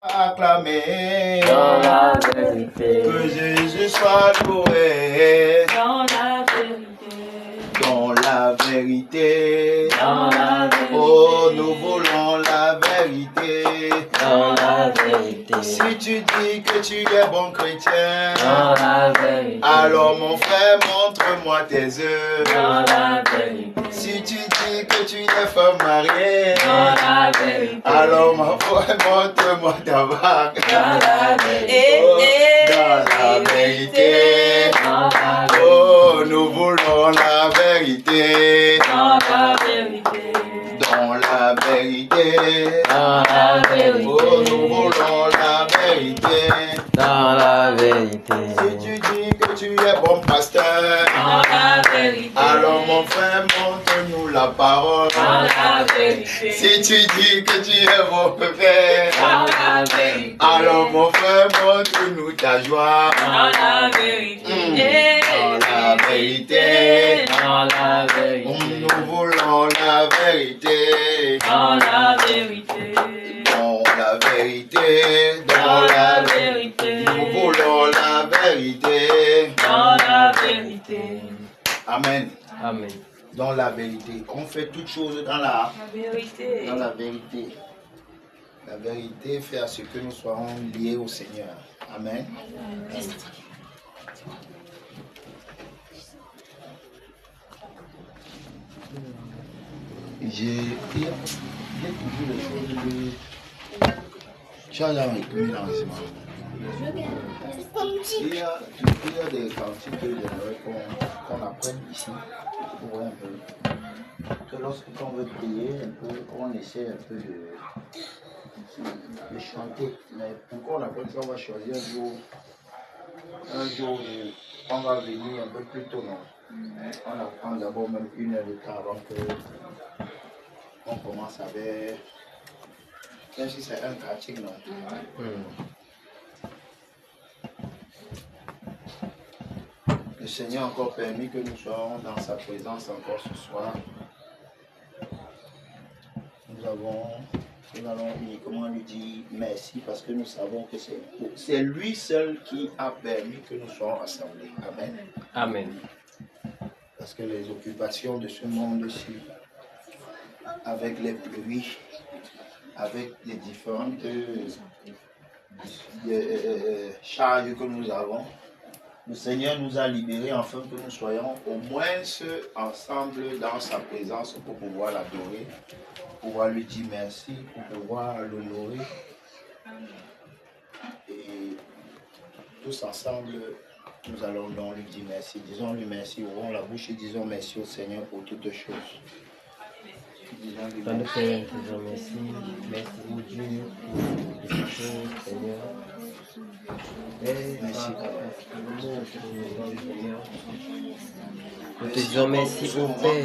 Acclamer dans la vérité, que Jésus soit loué dans la vérité, dans la vérité. dans la vérité, Oh, nous voulons la vérité. dans la vérité, Si tu dis que tu es bon chrétien, dans la vérité, alors mon frère, montre-moi tes œuvres. dans la vérité, Si tu dis que tu es femme mariée, dans la vérité, alors mon frère, montre-moi ta vague. dans la vérité, Dans la vérité. dans la vérité, Oh, nous voulons la vérité. dans la vérité, Dans la vérité. dans la vérité, Oh, nous voulons la vérité. dans la vérité, Si tu dis que tu es bon pasteur, dans la vérité, alors mon frère, montre-nous la parole. dans la vérité, Si tu dis que tu es bon frère, dans la vérité, alors mon frère, montre-nous ta joie. dans la vérité, Dans la vérité. dans la vérité, Nous voulons la vérité. dans la vérité, Dans la vérité. Dans la vérité, Nous voulons la vérité. dans la vérité. Amen. Amen. Dans la vérité. On fait toutes choses dans la vérité. Dans la vérité. La vérité fait à ce que nous soyons liés au Seigneur. Amen. J'ai toujours les choses de... Tu as jamais écrit l'enseignement. Il y a des cantiques que j'aimerais qu'on apprenne ici. Pour voir un peu. Que lorsqu'on veut prier, un peu, on essaie un peu de chanter. Mais pourquoi on appelle ça, on va choisir un jour où on va venir un peu plus tôt, non? On apprend d'abord même 1 heure de temps avant que on commence avec, même si c'est un quartier, non? Le Seigneur a encore permis que nous soyons dans sa présence encore ce soir. Nous allons uniquement lui dire merci parce que nous savons que c'est lui seul qui a permis que nous soyons assemblés. Amen. Amen. Parce que les occupations de ce monde-ci, avec les pluies, avec les différentes charges que nous avons, le Seigneur nous a libérés afin que nous soyons au moins ensemble dans sa présence pour pouvoir l'adorer, pour pouvoir lui dire merci, pour pouvoir l'honorer. Et tous ensemble, nous allons donc lui dire merci. Disons-lui merci, ouvrons la bouche et disons merci au Seigneur pour toutes choses. Disons-lui merci. Disons merci. Merci au Dieu pour les choses, Seigneur. Merci. Nous te disons merci au Père.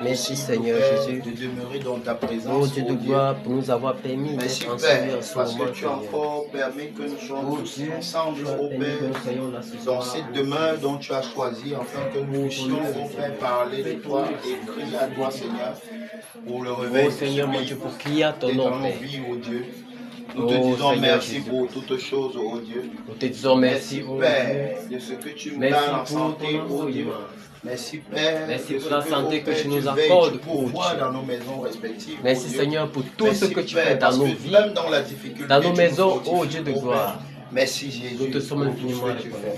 Merci Seigneur Jésus. De demeurer dans ta présence. Oh Dieu de gloire, pour nous avoir permis d'être ensemble en ce parce moment, que tu as Seigneur. encore permis que nous soyons Oh tous Dieu, ensemble, tu as au permis que nous Père, soyons là ce dans soir. cette demeure dont tu as choisi, afin que nous puissions, au Père, parler de toi et crier à toi, Seigneur, pour le réveil. Oh Seigneur mon Dieu, pour crier à ton nom, dans nos Père. vies, oh Dieu. Nous te Oh, disons Seigneur merci Jésus. pour toutes choses, oh Dieu. Nous te disons merci, oh Père, Dieu. de ce que tu nous Merci donnes en pour santé, ton oh Dieu. enseignement. Merci Père. Merci de pour ce la santé oh que Père, tu nous veilles, accordes, tu oh pourvois Dieu. dans nos maisons respectives. Merci oh Dieu. Seigneur pour tout Merci, ce que tu Père, fais dans parce nos que vies, même dans la difficulté, dans nos tu maisons, nous fortifies, oh Dieu de Père. gloire. Merci Jésus. Nous te sommes pour tout ce infiniment que tu reconnaissants.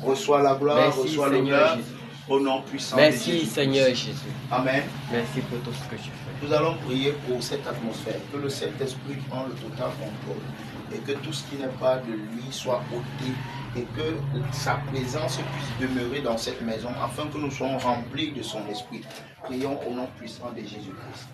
fais. Reçois la gloire, Merci, reçois Seigneur l'honneur Jésus. au nom puissant de Merci Jésus. Seigneur Jésus. Amen. Merci pour tout ce que tu fais. Nous allons prier pour cette atmosphère, que le Saint-Esprit prenne le total contrôle et que tout ce qui n'est pas de lui soit ôté et que sa présence puisse demeurer dans cette maison afin que nous soyons remplis de son esprit. Prions au nom puissant de Jésus-Christ.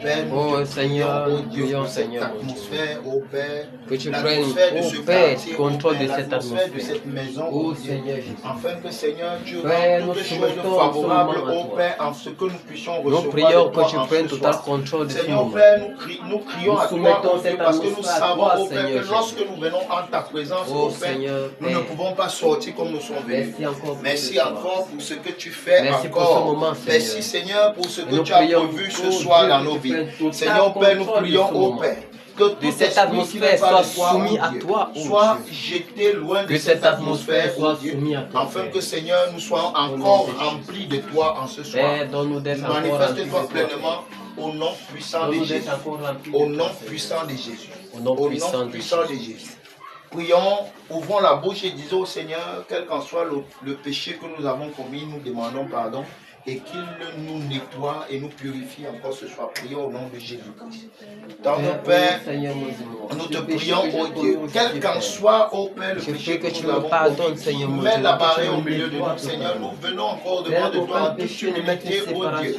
Père, nous Oh te Seigneur, prions, oh Dieu, prions pour cette Seigneur, mon Dieu. atmosphère, oh Père, Que tu l'atmosphère prennes, de oh ce Père, quartier, contrôle oh de Père, cette l'atmosphère de atmosphère. cette maison, Oh Dieu, Seigneur Jésus. afin que Seigneur, tu Père, rendes nous toutes soumettons choses favorables, ce moment à oh toi. Père, en ce que nous puissions Nous recevoir prions de toi que tu en prennes ce total soir. contrôle de ce Seigneur moment. Père, nous crions Nous à toi, soumettons oh Dieu, cette parce que nous atmosphère à savons, toi, oh Père, Seigneur que lorsque nous venons en ta présence, Oh oh Père, Seigneur, nous ne Père. pouvons pas sortir comme nous sommes venus. Merci encore pour Merci ce soir. encore pour ce que tu fais Merci pour encore. ce moment, Seigneur. Merci Seigneur pour ce que Nous tu as prions, prévu ce oh soir Dieu, dans que nos tu vies. prennes total Seigneur Père, nous contrôle de prions, ce oh moment. Père. de cette atmosphère soit soumis à toi, soit jeté loin de cette atmosphère, soit soumis à toi, afin que Seigneur, nous soyons encore remplis de toi en ce soir. Manifeste-toi pleinement au nom puissant de Jésus. Au nom puissant de Jésus. Au nom puissant de Jésus. Prions, ouvrons la bouche et disons au Seigneur, quel qu'en soit le péché que nous avons commis, nous demandons pardon et qu'il nous nettoie et nous purifie encore ce soir. Prions au nom de Jésus-Christ. Dans nos Père, nous te prions, ô Dieu, quel qu'en soit, ô Père, le péché que nous avons commis, mets la barrière au milieu de nous, Seigneur. Nous venons encore devant de toi en toute humilité, ô Dieu.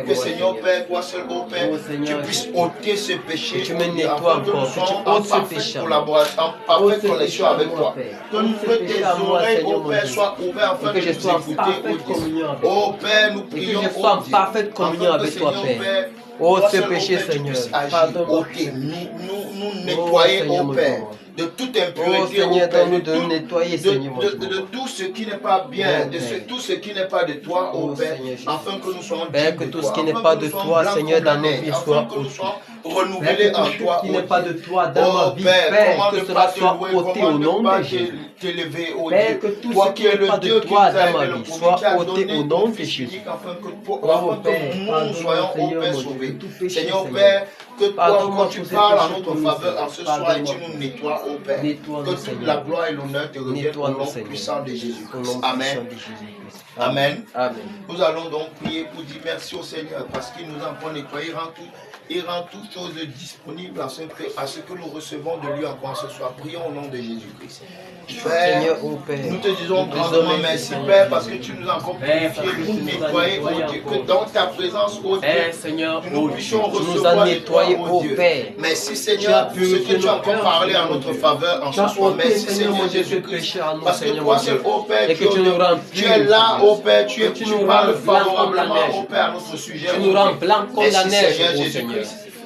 Que Seigneur Père, toi seul, ô Père, tu puisses ôter ce péché, tu me nettoies encore, que tu ôtes ce péché, en parfaite connexion avec toi. Que tes oreilles, ô Père, soient ouvertes afin de nous écouter, ô Père. Nous prions, que je sois en parfaite communion avec toi, Père. Oh, ce péché, Seigneur, pardonne-moi. Nous nettoyer, ô Père, de toute impureté, Seigneur, ô Père, de nous nettoyer, Seigneur, de tout ce qui n'est pas bien, de tout ce qui n'est pas de toi, ô Père, afin que nous soyons Père, que tout ce qui n'est pas de toi, Seigneur, dans nos vies soit renouvelé en toi, qui n'est pas de toi dans ma vie, Père, que cela soit ôté au nom de Jésus. Père, que tout ce qui n'est pas de toi dans ma vie soit ôté au nom de Jésus. Afin que nous soyons, ô Père, sauvés. Seigneur Père, que toi, quand tu parles en notre faveur en ce soir et tu nous nettoies, ô Père, que toute la gloire et l'honneur te reviennent au nom puissant de Jésus. Amen. Amen. Nous allons donc prier pour dire merci au Seigneur parce qu'il nous a encore nettoyé, et rend toutes choses disponibles à ce que nous recevons de lui encore ce soir. Prions au nom de Jésus-Christ. Père, nous te disons grandement merci, Père, parce que tu nous as encore purifié, nous nettoyer, oh Dieu, que dans ta présence, oh Dieu, Seigneur, nous puissions recevoir nettoyer, oh Dieu. Merci, Seigneur, pour ce que tu as encore parlé en notre faveur en ce soir. Merci, Seigneur Jésus-Christ, parce que toi seul, oh Père, tu es là, oh Père, tu parles favorablement, oh Père, à notre sujet. Tu nous rends blanc comme la neige, oh Seigneur.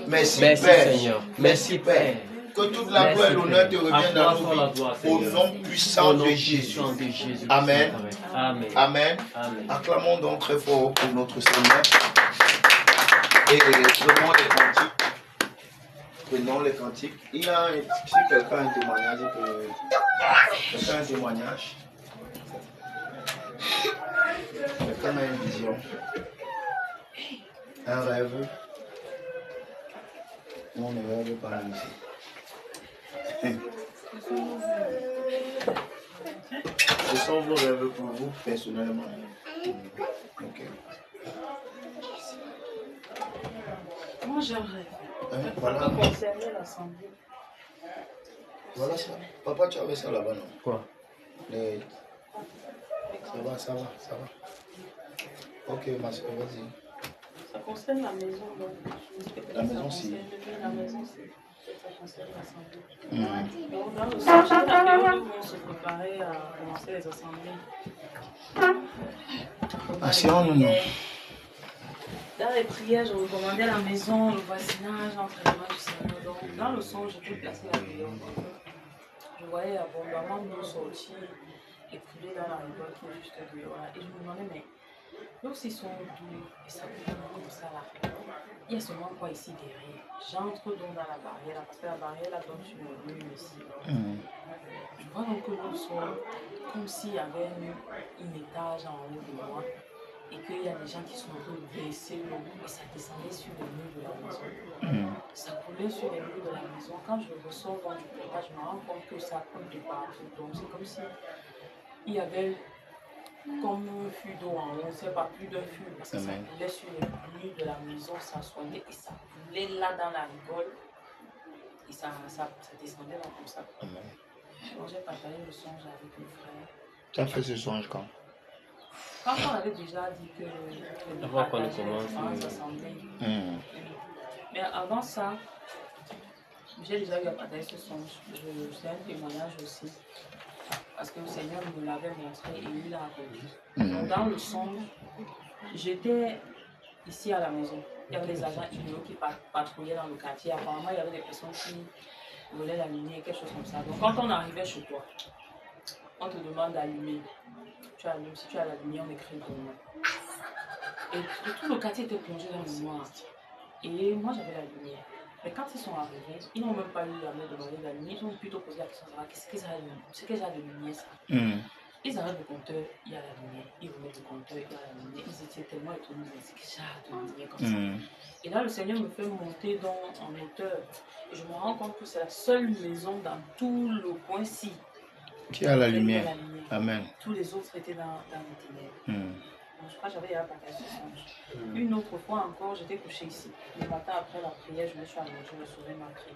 Merci, Père. Seigneur. Merci, Père. Que toute la gloire et l'honneur te reviennent dans nos vies. Au nom puissant de Jésus. Amen. Amen. Acclamons donc très fort pour notre Seigneur. Et prenons les cantiques. Prenons les cantiques. Il y a, si quelqu'un a un témoignage, quelqu'un a un témoignage. Quelqu'un a une vision. Un rêve. On ne rêve pas ici. Ce sont vos rêves pour vous personnellement. Ok. Moi j'ai un rêve. Voilà. Concerner l'assemblée. Voilà ça. Papa, tu avais ça là-bas, non? Quoi? Ça va. Ok, ma soeur, vas-y. Ça concerne la maison. Donc, la maison, si. La maison, c'est. Ça concerne l'assemblée. Donc, dans le sens, la période où on se préparait à commencer les assemblées. Asseyons-nous. Dans les prières, je recommandais la maison, le voisinage, l'entraînement du Seigneur. Donc, dans le son, je peux placer la prière. Je voyais abondamment de nous sortir et couler dans la rivière qui est juste dehors. Et je me demandais, mais lorsqu'ils sont doux et ça peut comme ça là, il y a seulement quoi ici derrière? J'entre donc dans la barrière là, parce que la barrière là donne sur le mur ici. Je vois donc que nous sommes comme s'il y avait un étage en haut de moi. Et qu'il y a des gens qui sont en train de baisser l'eau et ça descendait sur les murs de la maison. Ça coulait sur les murs de la maison. Quand je ressors dans le portail, je me rends compte que ça coule de partout. Donc c'est comme si il y avait comme un flux d'eau en haut, c'est pas plus d'un flux parce que ça coulait sur les murs de la maison, ça soignait et ça coulait là dans la rigole et ça descendait là comme ça. Donc j'ai partagé le songe avec mes frères. Tu as fait ce songe quand? Quand on avait déjà dit que avant qu'on commence, mais avant ça, j'ai déjà eu à partager ce songe. C'est un témoignage aussi. Parce que le Seigneur me l'avait montré et il l'a accompli. Donc dans le songe, j'étais ici à la maison. Il y avait des agents illégaux qui patrouillaient dans le quartier. Apparemment, il y avait des personnes qui volaient la lumière, quelque chose comme ça. Donc quand on arrivait chez toi, on te demande d'allumer. Tu allumes, si tu as la lumière, on écrit ton nom. Et tout le quartier était plongé dans le noir. Et moi, j'avais la lumière. Mais quand ils sont arrivés, ils n'ont même pas eu à me demander de la lumière. Ils ont plutôt posé la question, ce que j'ai de lumière, ça. Ils arrêtent le compteur, il y a la lumière. Ils remettent le compteur, il y a la lumière. Ils étaient tellement étonnés, c'est que j'ai de lumière comme ça. Et là, le Seigneur me fait monter en hauteur. Et je me rends compte que c'est la seule maison dans tout le coin-ci qui a la lumière. Amen. Tous les autres étaient dans les ténèbres. Je crois que j'avais à partager ce songe. Une autre fois encore, j'étais couchée ici. Le matin après la prière, je me suis allongée, je me souviens ma crie.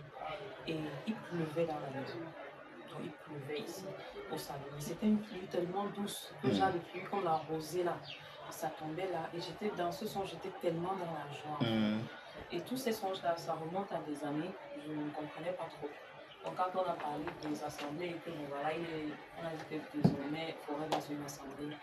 Et il pleuvait dans la maison. Donc il pleuvait ici, au salon. C'était une pluie tellement douce que j'ai de pluie comme la rosée là. Ça tombait là. Et j'étais dans ce songe, j'étais tellement dans la joie. Et tous ces songes-là, ça remonte à des années, je ne comprenais pas trop. Donc quand on a parlé des assemblées, et que voilà, on a dit que désormais, il faudrait dans une assemblée.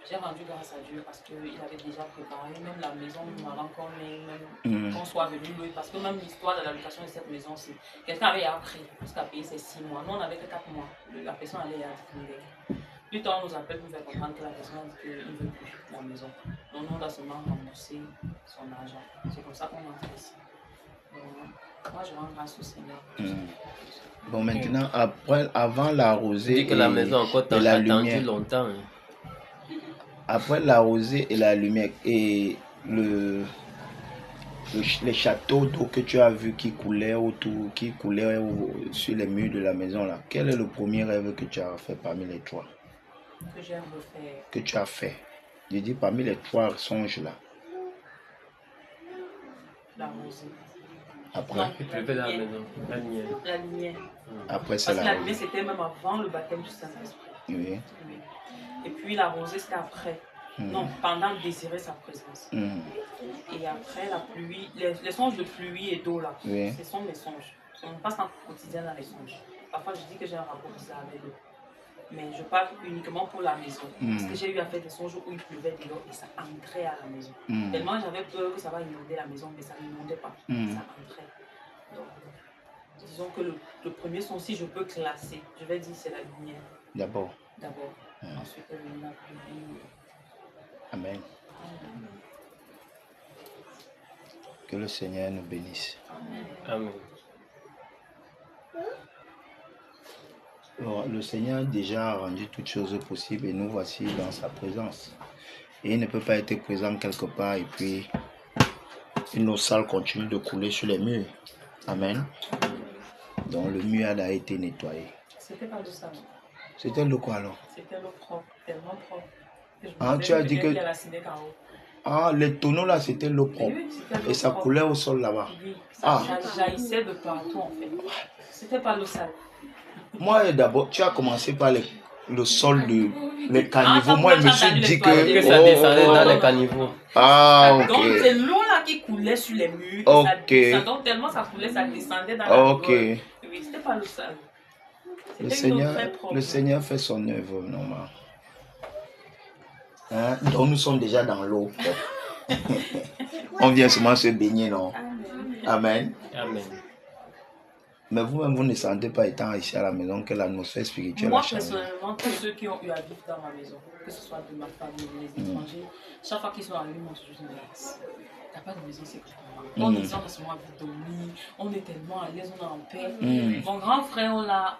J'ai rendu grâce à Dieu parce qu'il avait déjà préparé, même la maison, nous m'avait encore mis, même qu'on soit venu louer. Parce que même l'histoire de la location de cette maison, c'est quelqu'un avait appris jusqu'à payer ses 6 mois. Nous, on n'avait que 4 mois. La personne allait à Dikundé. Plus tard, on nous appelle pour faire comprendre que la personne a dit qu'il ne veut plus la maison. Donc, nous, on doit seulement rembourser son argent. C'est comme ça qu'on entre ici. Donc, moi, je rends grâce au Seigneur. Bon, maintenant, avant la rosée. Tu dis que la maison encore t'a attendu longtemps. Après la rosée et la lumière et les châteaux d'eau que tu as vu qui coulaient autour, qui coulaient sur les murs de la maison là, quel est le premier rêve que tu as fait parmi les trois? Que j'ai refait. Que tu as fait. Je dis parmi les trois songes là. La rosée. Après. Il pleuvait dans la maison. La lumière. La lumière. Après c'est la rosée. Parce que la lumière c'était même avant le baptême du Saint-Esprit. Oui. Et puis la rosée c'était après. Non, pendant désirer sa présence. Et après la pluie, les songes de pluie et d'eau là, ce sont mes songes. On passe en quotidien dans les songes. Parfois je dis que j'ai un rapport bizarre avec l'eau. Mais je parle uniquement pour la maison. Parce que j'ai eu à faire des songes où il pleuvait dehors et ça entrait à la maison. Tellement j'avais peur que ça va inonder la maison, mais ça n'inondait pas. Ça entrait. Donc, disons que le premier son, si je peux classer, je vais dire c'est la lumière. D'abord. Ensuite, la pluie. Amen. Que le Seigneur nous bénisse. Amen. Alors, le Seigneur a déjà rendu toutes choses possibles et nous voici dans sa présence. Et il ne peut pas être présent quelque part et puis une eau sale continue de couler sur les murs. Amen. Donc le mur a été nettoyé. C'était pas de ça. C'était l'eau quoi alors? C'était l'eau propre, tellement propre. Tu as dit que... les tonneaux là, c'était l'eau propre. Oui, et ça coulait au sol là-bas. Oui, ça jaillissait de partout en fait. C'était pas l'eau sale. Moi d'abord, tu as commencé par le sol les caniveaux. Moi, je me suis dit que ça descendait dans les caniveaux. Ok. Donc c'est l'eau là qui coulait sur les murs. Ok. Donc tellement ça coulait, ça descendait dans la Ok. Oui, c'était pas l'eau sale. Le Seigneur fait son œuvre, normal. Donc nous sommes déjà dans l'eau. On vient seulement se baigner, non? Amen. Amen. Mais vous-même, vous ne sentez pas étant ici à la maison que l'atmosphère spirituelle a changé? Moi, personnellement, tous ceux qui ont eu à vivre dans ma maison, que ce soit de ma famille ou les étrangers, chaque fois qu'ils sont arrivés, ils m'ont toujours dit, t'as pas de maison, c'est quoi? On est seulement à dormir, on est tellement à l'aise, on est en paix. Mon grand frère, on l'a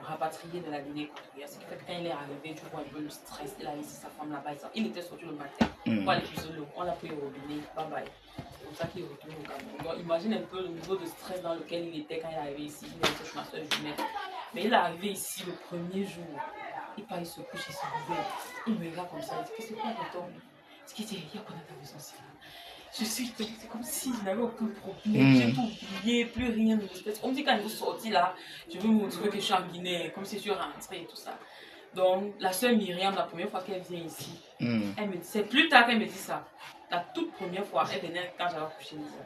rapatrié de la Guinée équatoriale. Ce qui fait que quand il est arrivé, tu vois un peu le stress, il a laissé sa femme là-bas. Il était sorti le matin pour aller puiser l'eau. On l'a pris au robinet, bye bye. C'est comme ça qu'il retourne au Cameroun. Donc imagine un peu le niveau de stress dans lequel il était quand il est arrivé ici. Il était chez ma soeur jumelle. Mais il est arrivé ici le premier jour. Il part, il se couche, il se réveille. Il me regarde comme ça, il dit que c'est quoi le temps? Ce qu'il dit, il y a quoi dans ta maison, c'est là? Je suis c'est comme si je n'avais aucun problème, j'ai tout oublié, plus rien ne me stresse. On me dit quand vous sortez là, je veux me montrer que je suis en Guinée, comme si je suis rentrée et tout ça. Donc la soeur Myriam, la première fois qu'elle vient ici, elle me dit, c'est plus tard qu'elle me dit ça. La toute première fois, elle venait quand j'avais couché Lisa.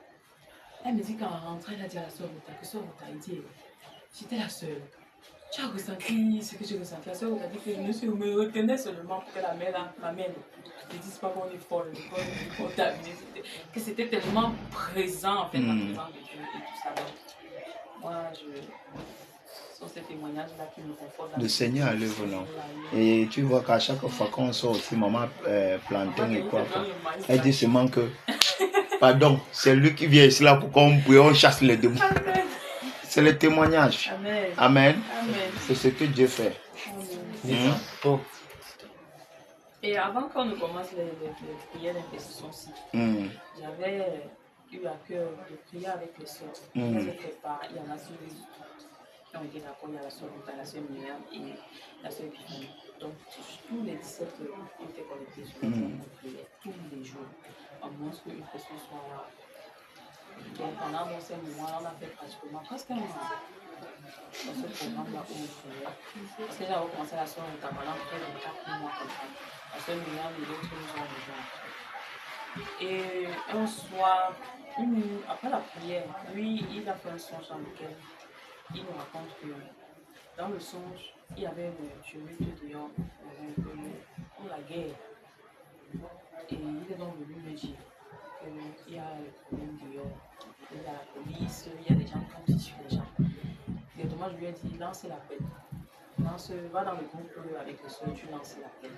Elle me dit qu'en rentrant, elle a dit à la soeur Rota, que soeur Rota, elle dit, j'étais la seule. Tu as ressenti ce que j'ai ressenti. La soeur Rota dit que monsieur me retenait seulement pour que la mère m'amène. Je ne dis pas qu'on est folle, qu'on t'a vu, que c'était tellement présent en fait, la présence de Dieu et tout ça. Donc, moi, sur ces témoignages-là qui me confortent. Le Seigneur a l'œuvre, non? Et tu vois qu'à chaque fois qu'on sort aussi, maman Plantain et quoi, elle dit seulement que Pardon, c'est lui qui vient ici là pour qu'on prie, on chasse les démons. C'est le témoignage. Amen. Amen. Amen. C'est ce que Dieu fait. Amen. Et avant qu'on ne commence les prières d'intercession-ci, j'avais eu à cœur de prier avec les soeurs. Il y en a ceux qui ont été d'accord, il y a la soeur Ruta, la soeur Myriam et la soeur Epifanie. Donc, tous les 17 ont été connectés sur le prière tous les jours. À moins qu'une personne soit là. Donc, pendant ces moments, on a fait pratiquement presque un mois dans ce programme-là où on priait. Parce que j'avais commencé la soeur Ruta pendant près de 4 mois comme ça. La soeur Myriam et d'autres nous ont rejoints. Et un soir, après la prière, lui, il a fait un songe dans lequel il nous raconte que dans le songe, il y avait une tumulte dehors, pour la guerre. Et il est donc venu me dire qu'il y a le problème dehors. Il y a la police, il y a des gens qui ont tué les gens. Directement, je lui ai dit, lance l'appel. Va dans le groupe avec les soeurs, tu lances l'appel.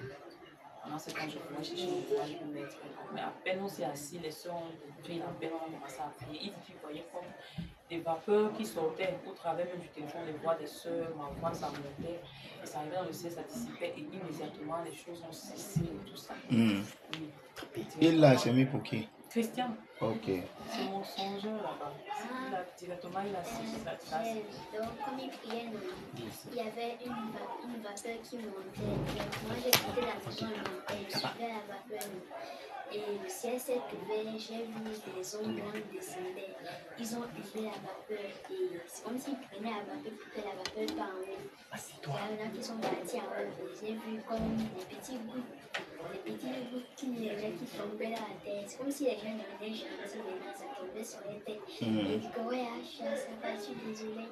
Pendant ce temps, je pouvais chercher le courage pour mettre. Mais à peine on s'est assis, les soeurs ont pris l'appel, on a commencé à prier. Il dit qu'il voyait comme des vapeurs qui sortaient au travers même du téléphone, les voix des soeurs, ma voix, ça montait. Et ça arrivait dans le ciel, ça dissipait. Et immédiatement, les choses ont cessé et tout ça. Oui. Il l'a semé pour qui? Christian. Ok. C'est mon songeur là-bas. Directement, il a cessé ça. Donc, comme il priait, il y avait une vapeur qui montait. Moi, j'ai quitté la maison, elle montait. Je suivais la vapeur. Et le ciel s'est ouvert, j'ai vu des ombres descendre. Ils ont hurlé la vapeur. Et c'est comme s'ils prenaient la vapeur pour que la vapeur parte en haut. Il y en a qui sont partis en haut. J'ai vu comme des petits gouttes qui neigeaient, qui tombaient dans la terre. C'est comme si les gens devenaient gentils, maintenant ça tombait sur les têtes. Et ils disent que ouais, ça va, je suis désolée.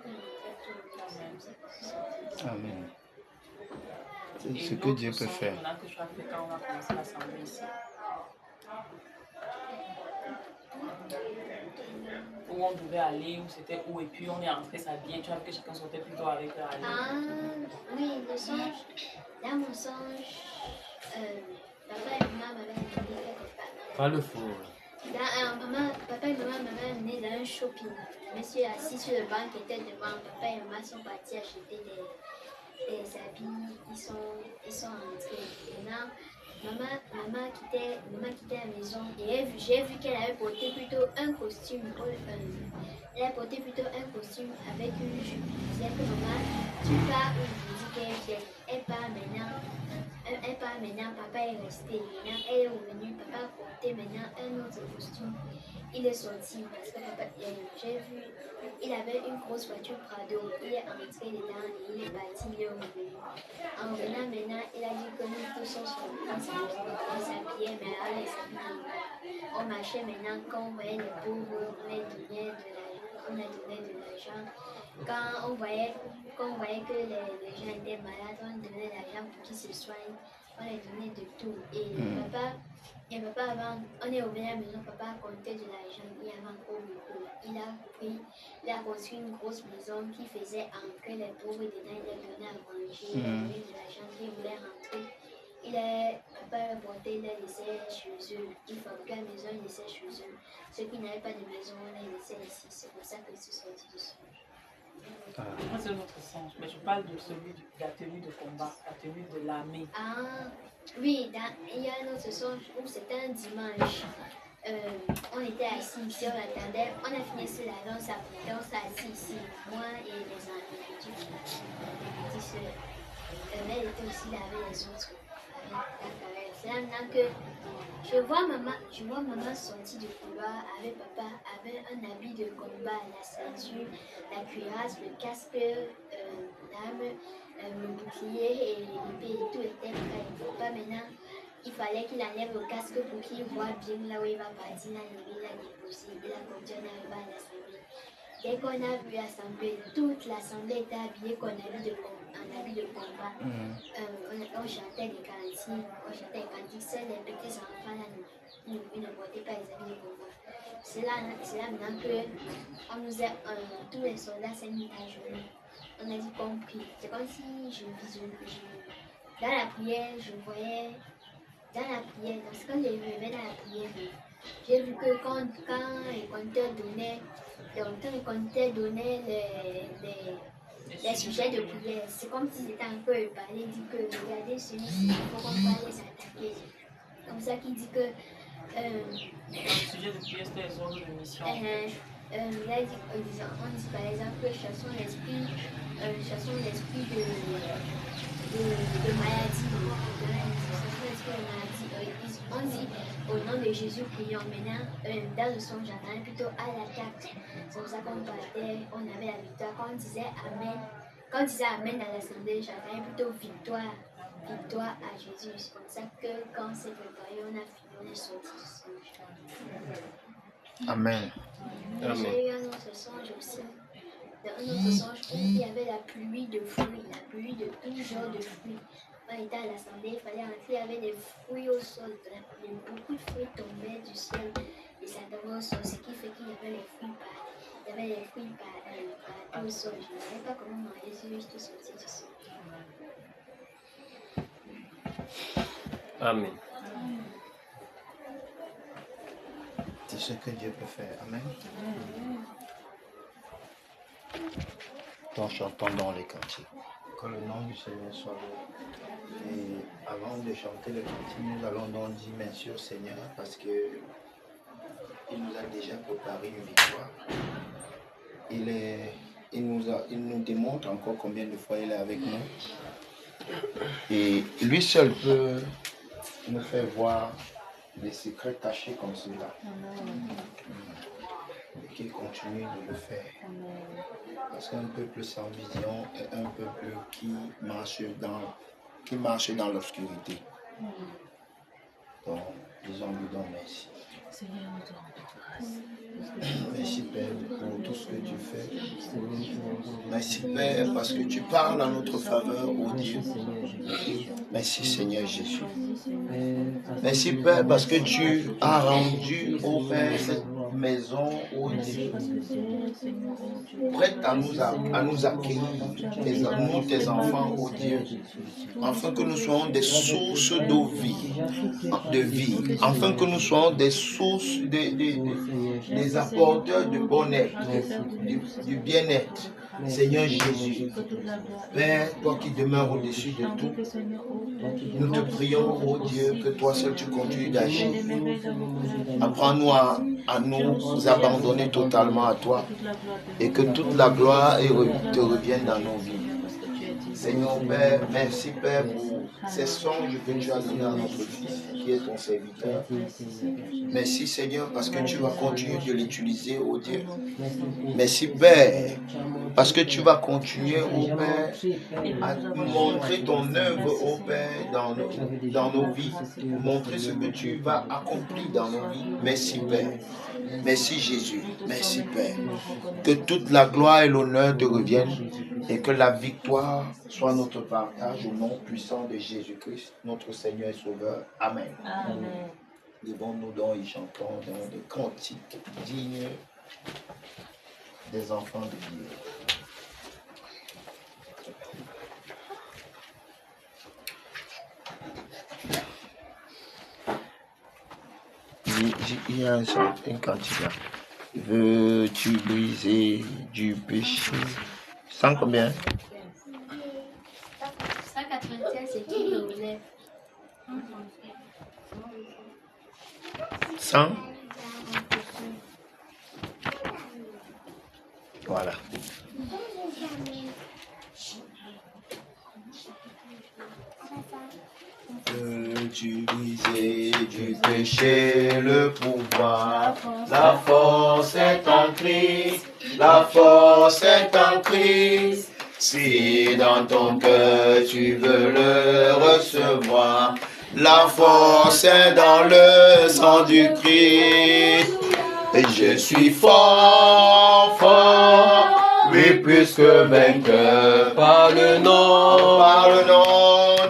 Amen. C'est ce que Dieu peut faire. Maintenant que je suis fait quand on a commencé l'assemblée ici. Où on devait aller, où c'était où, et puis on est entré, ça bien, tu vois que chacun sortait plutôt avec la oui, le songe, dans mon songe, papa et maman m'avaient amené quelque part. Pas le faux. Papa et maman m'avaient amené dans un shopping. Je me suis assis sur le banc qui était devant. Papa et maman sont partis acheter des habits, ils sont rentrés. Maintenant, maman quittait la maison et j'ai vu qu'elle avait porté plutôt un costume. Elle a porté plutôt un costume avec une jupe. Je disais que maman, tu pars où je dis qu'elle vient. Elle part maintenant, papa est resté. Maintenant, elle est revenue, papa a porté maintenant un autre costume. Il est sorti parce que papa, j'ai vu, il avait une grosse voiture Prado. Il est entré dedans et il est parti, il est revenu. En venant maintenant, il a dit que nous tous on s'habillait, mais alors les habits, on marchait maintenant quand on voyait les pauvres, on a donné de l'argent. Quand on voyait que les gens étaient malades, on donnait de l'argent pour qu'ils se soignent. On les donnait de tout. Et papa avant, on est revenu à la maison, papa a compté de l'argent, il y avait encore beaucoup. Il a construit une grosse maison qui faisait entrer les pauvres dedans, il a donné à manger, il a donné de l'argent, il voulait rentrer. Papa a porté, il a laissé chez eux. Il fabriquait la maison, il laissait chez eux. Ceux qui n'avaient pas de maison, on les laissait ici. C'est pour ça qu'ils se sont sortis du songe. Moi, c'est un autre songe, mais je parle de celui de la tenue de combat, la tenue de l'armée. Ah, oui, il y a un autre songe où c'était un dimanche. On était assis ici, on attendait, on a fini cela, on s'est assis ici, moi et les petites soeurs. Mais elle était aussi là avec les autres. C'est là maintenant que je vois maman sortir du couloir avec papa, avec un habit de combat, la ceinture, la cuirasse, le casque, l'arme, le bouclier et l'épée, tout était prêt. Papa maintenant, il fallait qu'il enlève le casque pour qu'il voit bien là où il va partir, là il l'a déposé, il a continué à arriver à l'assemblée. Dès qu'on a vu l'assemblée, toute l'assemblée était habillée en habit de combat. On chantait des cantiques, seuls les petits enfants là, ne portaient pas les habits de combat. C'est là maintenant que tous les soldats s'est mis à genoux. On a dit qu'on prie. C'est comme si dans la prière, je voyais, quand je me levais dans la prière, j'ai vu que quand le compteur donnait les sujets de prière, c'est comme si c'était un peu parlé, il dit que regardez celui-ci, il faut qu'on va les attaquer. Comme ça qu'il dit que... le sujet de prière, c'était les ordres de mission. Là, on dit par exemple, chassons l'esprit de maladie. On dit au nom de Jésus, prions. Maintenant, dans le son, j'entendais plutôt à l'attaque. C'est pour ça qu'on partait, on avait la victoire. Quand on disait Amen, dans l'assemblée, j'entendais plutôt victoire à Jésus. C'est comme ça que quand on s'est préparé, on a fini, on est sorti du songe. Amen. J'ai eu un autre songe aussi. Dans un autre songe où il y avait la pluie de fruits, la pluie de tout genre de fruits. On était à l'assemblée, il fallait entrer, il y avait des fruits au sol. Beaucoup de fruits tombaient du ciel et ça tombait au sol, ce qui fait qu'il y avait les fruits partout au sol. Je ne savais pas comment manger, j'ai juste sorti du sol. Amen. C'est ce que Dieu peut faire. Amen. En chantant dans les cantiques. Que le nom du Seigneur soit loué. Et avant de chanter le cantique, nous allons donc dire merci au Seigneur parce que il nous a déjà préparé une victoire. Il nous démontre encore combien de fois il est avec nous. Et lui seul peut nous faire voir des secrets cachés comme cela. Et qu'il continue de le faire. Parce qu'un peuple sans vision est un peuple qui marche dans l'obscurité. Donc, disons-lui donc merci. Seigneur, nous te rendons grâce. Merci Père pour tout ce que tu fais. Merci Père parce que tu parles en notre faveur, ô Dieu. Merci Seigneur Jésus. Merci Père parce que tu as rendu, ô Père, cette maison, ô Dieu, prête à nous accueillir, nous tes enfants, ô Dieu, afin que nous soyons des sources de vie, afin que nous soyons des sources des apporteurs de bonheur, du bien-être. Seigneur Jésus, Père, toi qui demeures au-dessus de tout, nous te prions, ô Dieu, que toi seul tu continues d'agir. Apprends-nous à nous abandonner totalement à toi et que toute la gloire te revienne dans nos vies. Seigneur Père, merci Père pour ces songes que tu as donnés à notre fils qui est ton serviteur. Merci Seigneur parce que tu vas continuer de l'utiliser, ô Dieu. Merci Père parce que tu vas continuer, ô Père, à montrer ton œuvre, ô Père, dans nos vies. Montrer ce que tu vas accomplir dans nos vies. Merci Père. Merci Jésus. Merci Père. Que toute la gloire et l'honneur te reviennent et que la victoire soit notre partage au nom puissant de Jésus-Christ, notre Seigneur et Sauveur. Amen. Amen. Levons-nous donc et chantons dans des cantiques dignes des enfants de Dieu. Il y a un cantique là. Veux-tu briser du péché? 100 combien? 196, c'est qui le relève? 100? Voilà. Veux-tu briser du péché le pouvoir? La force est en Christ, la force est en Christ. Si dans ton cœur tu veux le recevoir, la force est dans le sang du Christ. Et je suis fort, fort, oui plus que vainqueur, par le nom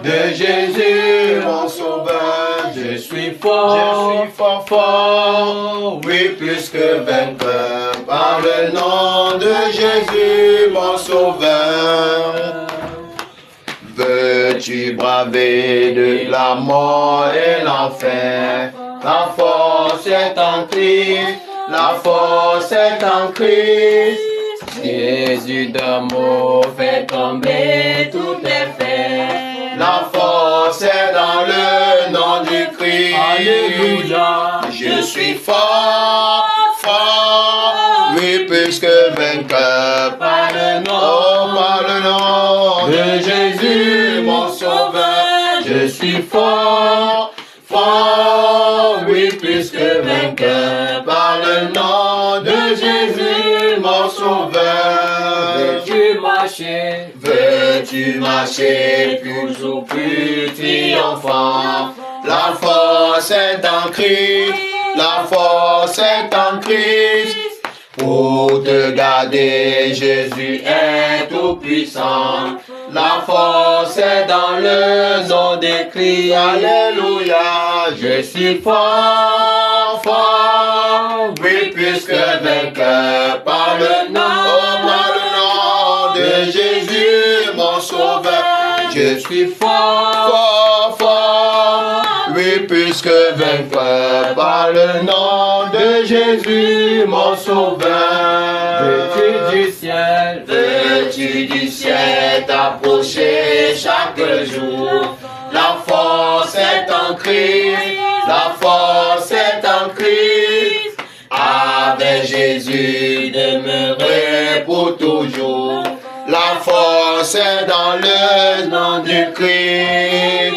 de Jésus mon sauveur. Je suis fort, fort, oui plus que vainqueur, par le nom de Jésus mon sauveur. Veux-tu braver de la mort et l'enfer? La force est en Christ. La force est en Christ. Jésus d'amour fait tomber toutes les fers. La force est dans le nom du Christ. Alléluia. Je suis fort, fort, oui, plus que vainqueur. Par le nom, Oh, par le nom de Jésus, mon sauveur. je suis fort, fort, oui, plus que vainqueur. Par le nom de Jésus, mon sauveur. Veux-tu marcher? Veux-tu marcher toujours plus triomphant? La force est en Christ, la force est en Christ. Pour te garder, Jésus est tout puissant. La force est dans le nom de Christ. Alléluia, je suis fort, fort, oui, plus que vainqueur. Par le nom de Jésus, mon sauveur. Je suis fort, fort, fort, oui, plus que vainqueur. Par le nom de Jésus, mon sauveur. Veux-tu du ciel? Veux-tu du ciel t'approcher chaque jour? La force est en Christ, la force est en Christ. Avec Jésus demeurer pour toujours. La force est dans le nom du Christ.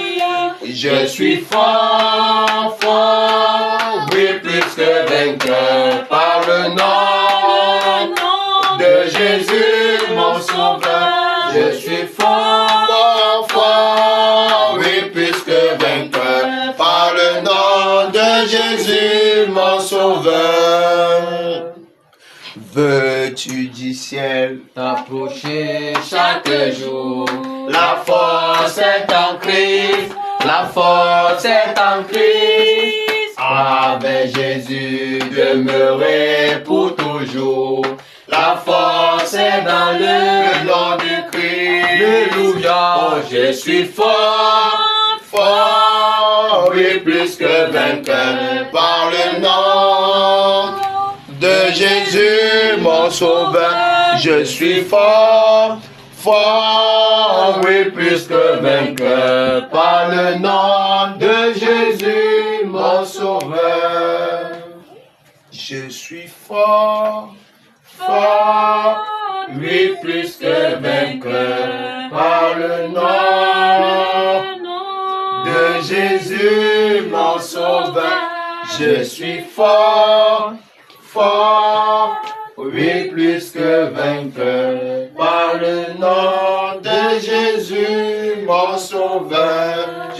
Je suis fort, fort, oui, plus que vainqueur. Par le nom de Jésus, mon sauveur. Je suis fort, fort, oui, plus que vainqueur. Par le nom de Jésus, mon sauveur. Veux-tu du ciel T'approcher chaque jour. La force est en Christ, la force est en Christ. Avec Jésus demeurer pour toujours. La force est dans le nom du Christ. Alléluia. Oh, je suis fort, fort, oui, plus que vainqueur. Par le nom de Jésus, mon sauveur. Je suis fort, fort, oui, plus que vainqueur. Par le nom de Jésus, mon sauveur. Je suis fort, fort, oui, plus que vainqueur. Par le nom de Jésus, mon sauveur. Je suis fort, fort, oui, plus que vainqueur. Par le nom de Jésus, mon sauveur.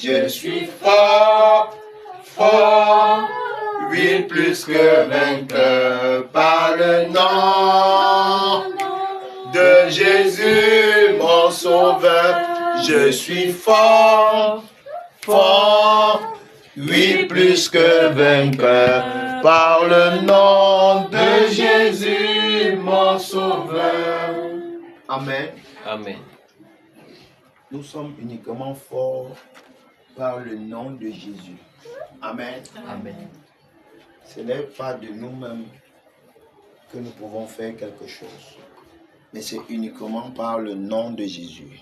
Je suis fort, fort, oui, plus que vainqueur. Par le nom de Jésus, mon sauveur. Je suis fort, fort, oui, plus que vainqueur. Par le nom de Jésus, mon sauveur. Amen. Amen. Nous sommes uniquement forts par le nom de Jésus. Amen. Amen. Ce n'est pas de nous-mêmes que nous pouvons faire quelque chose, mais c'est uniquement par le nom de Jésus.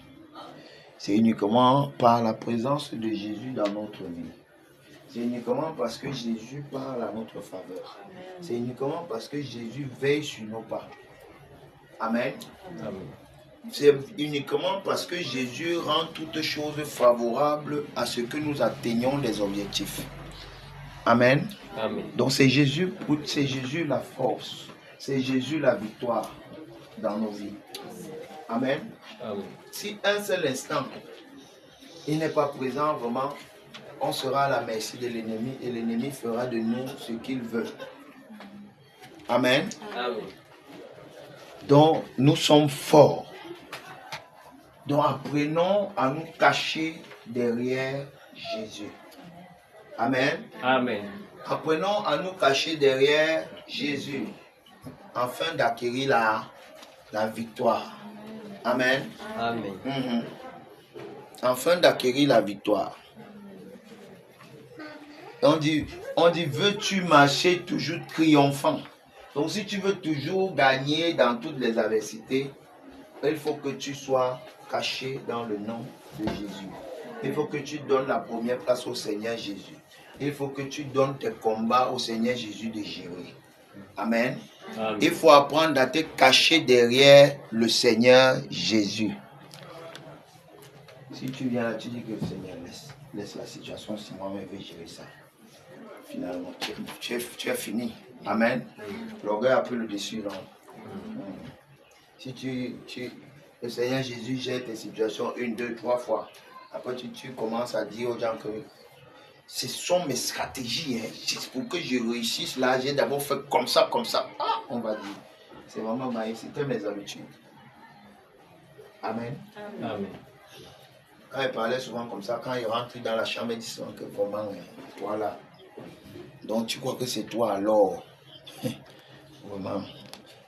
C'est uniquement par la présence de Jésus dans notre vie. C'est uniquement parce que Jésus parle à notre faveur. C'est uniquement parce que Jésus veille sur nos pas. Amen. Amen. C'est uniquement parce que Jésus rend toutes choses favorables à ce que nous atteignions les objectifs. Amen. Amen. Donc c'est Jésus la force. C'est Jésus la victoire dans nos vies. Amen. Amen. Si un seul instant, il n'est pas présent vraiment, on sera à la merci de l'ennemi et l'ennemi fera de nous ce qu'il veut. Amen. Amen. Donc nous sommes forts. Donc apprenons à nous cacher derrière Jésus. Amen. Amen. Apprenons à nous cacher derrière Jésus afin d'acquérir la victoire. Amen. Amen. Afin d'acquérir la victoire. On dit, veux-tu marcher toujours triomphant? Donc si tu veux toujours gagner dans toutes les adversités, il faut que tu sois caché dans le nom de Jésus. Il faut que tu donnes la première place au Seigneur Jésus. Il faut que tu donnes tes combats au Seigneur Jésus de gérer. Amen. Amen. Il faut apprendre à te cacher derrière le Seigneur Jésus. Si tu viens là, tu dis que le Seigneur laisse la situation, si moi-même je vais gérer ça. Finalement, tu es fini. Amen. L'orgueil a pris le dessus. Si le Seigneur Jésus gère tes situations 1, 2, 3 fois, après tu commences à dire aux gens que ce sont mes stratégies. C'est pour que je réussisse là, j'ai d'abord fait comme ça, comme ça. Ah, on va dire. C'est vraiment maïs, c'était mes habitudes. Amen. Amen. Quand il parlait souvent comme ça, quand il rentre dans la chambre, il dit souvent que vraiment, voilà. Donc tu crois que c'est toi alors? Vraiment,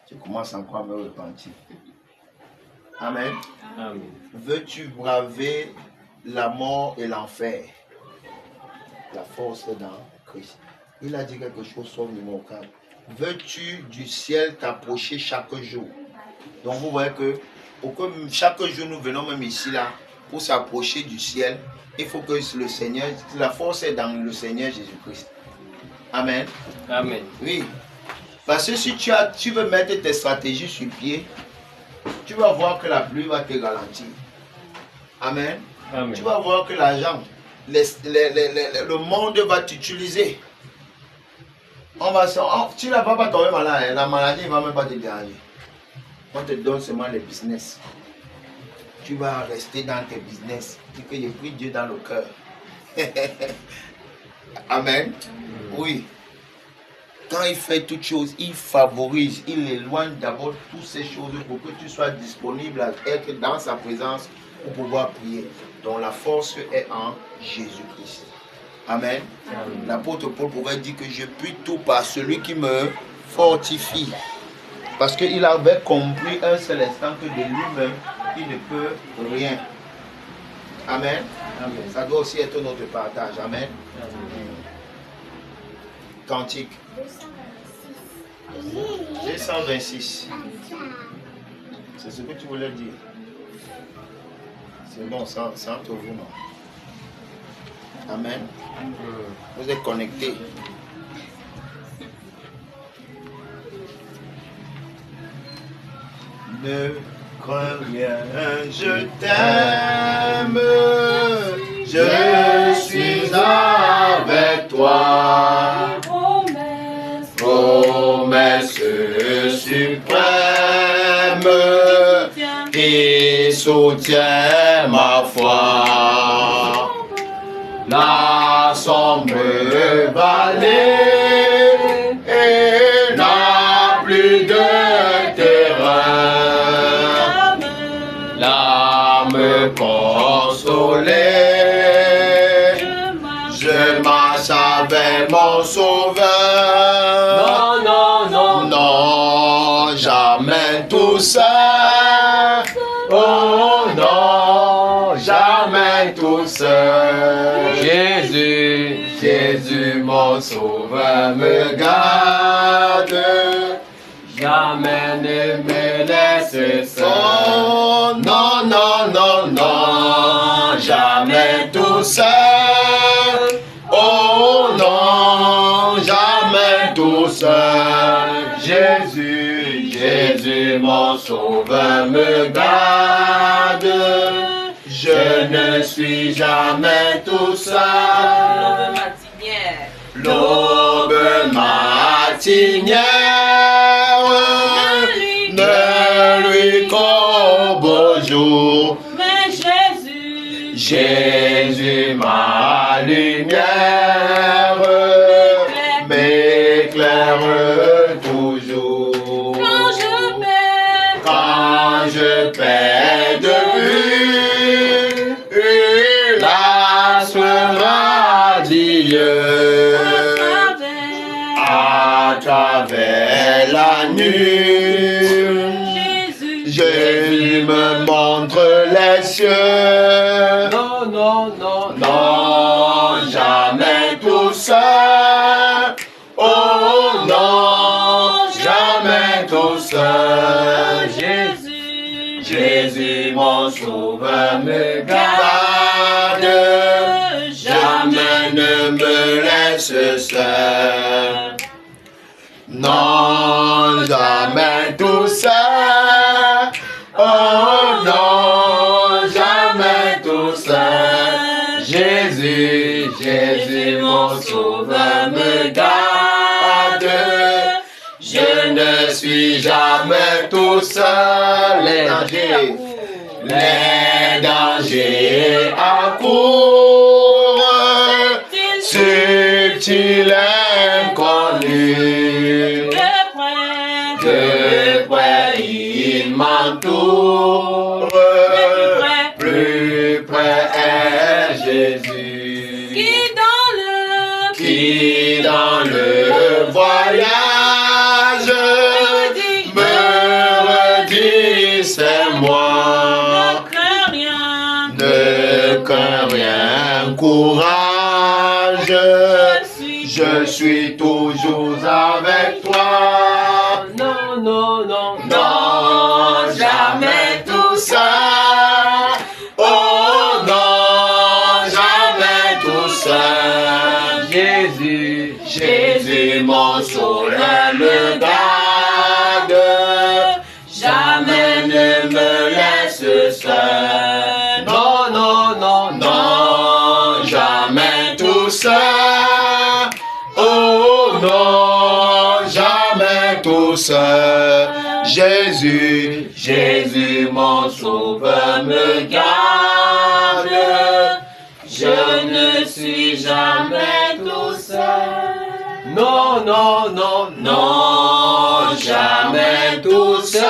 tu commences encore à me repentir. Amen. Amen. Veux-tu braver la mort et l'enfer? La force est dans Christ. Il a dit quelque chose sur le numéro 4. Veux-tu du ciel t'approcher chaque jour? Donc vous voyez que pour que chaque jour nous venons même ici là, pour s'approcher du ciel, il faut que le Seigneur, la force est dans le Seigneur Jésus-Christ. Amen. Amen. Oui. Parce que si tu veux mettre tes stratégies sur pied, tu vas voir que la pluie va te ralentir. Amen. Amen. Tu vas voir que l'argent, le monde va t'utiliser. Tu ne vas pas tomber malade, la maladie ne va même pas te déranger. On te donne seulement les business. Tu vas rester dans tes business. Dis que j'ai pris Dieu dans le cœur. Amen. Oui. Quand il fait toutes choses, il favorise, il éloigne d'abord toutes ces choses pour que tu sois disponible à être dans sa présence pour pouvoir prier. Donc la force est en Jésus-Christ. Amen. Amen. L'apôtre Paul pouvait dire que je puis tout par celui qui me fortifie. Parce qu'il avait compris un seul instant que de lui-même, il ne peut rien. Amen. Amen. Ça doit aussi être notre partage. Amen. Amen. Cantique 226. C'est ce que tu voulais dire. C'est bon, c'est entre vous, non? Amen. Vous êtes connectés. Ne crains rien, je t'aime, je suis avec toi. Promesse suprême qui soutient ma foi. La sombre vallée n'a plus de terreur. L'âme consolée, je marche avec mon sauveur. Non, jamais tout seul. Oh non, jamais tout seul. Jésus, mon sauveur me garde. Jamais ne me laisse seul. Non, jamais tout seul. Oh non, jamais tout seul. Jésus, mon sauveur me garde. Je ne suis jamais tout seul. L'aube matinière ne lui qu'au beau jour. Mais Jésus, ma lumière, m'éclaire toujours. Quand je perds de vue l'astre radieux à travers la nuit, Jésus me montre les cieux. Non, jamais tout seul. Jésus mon sauveur me garde, jamais ne me laisse seul. Non, jamais tout seul. Oh non, jamais tout seul. Jésus, Jésus mon sauveur me garde. Je ne suis jamais tout seul. Les dangers accourent, subtil inconnu. De près il m'entoure, plus près est Jésus. Qui dans le voyage me redit c'est moi. Ne crains rien, courage, je suis toujours avec toi. Non, non, non, non, jamais tout seul. Oh non, jamais tout seul. Jésus, Jésus mon sauveur me garde, jamais ne me laisse seul. Non, non, non, non, jamais tout seul. Oh non, jamais tout seul. Jésus, Jésus mon sauveur me garde, je ne suis jamais tout seul. Non, non, non, non, jamais tout seul.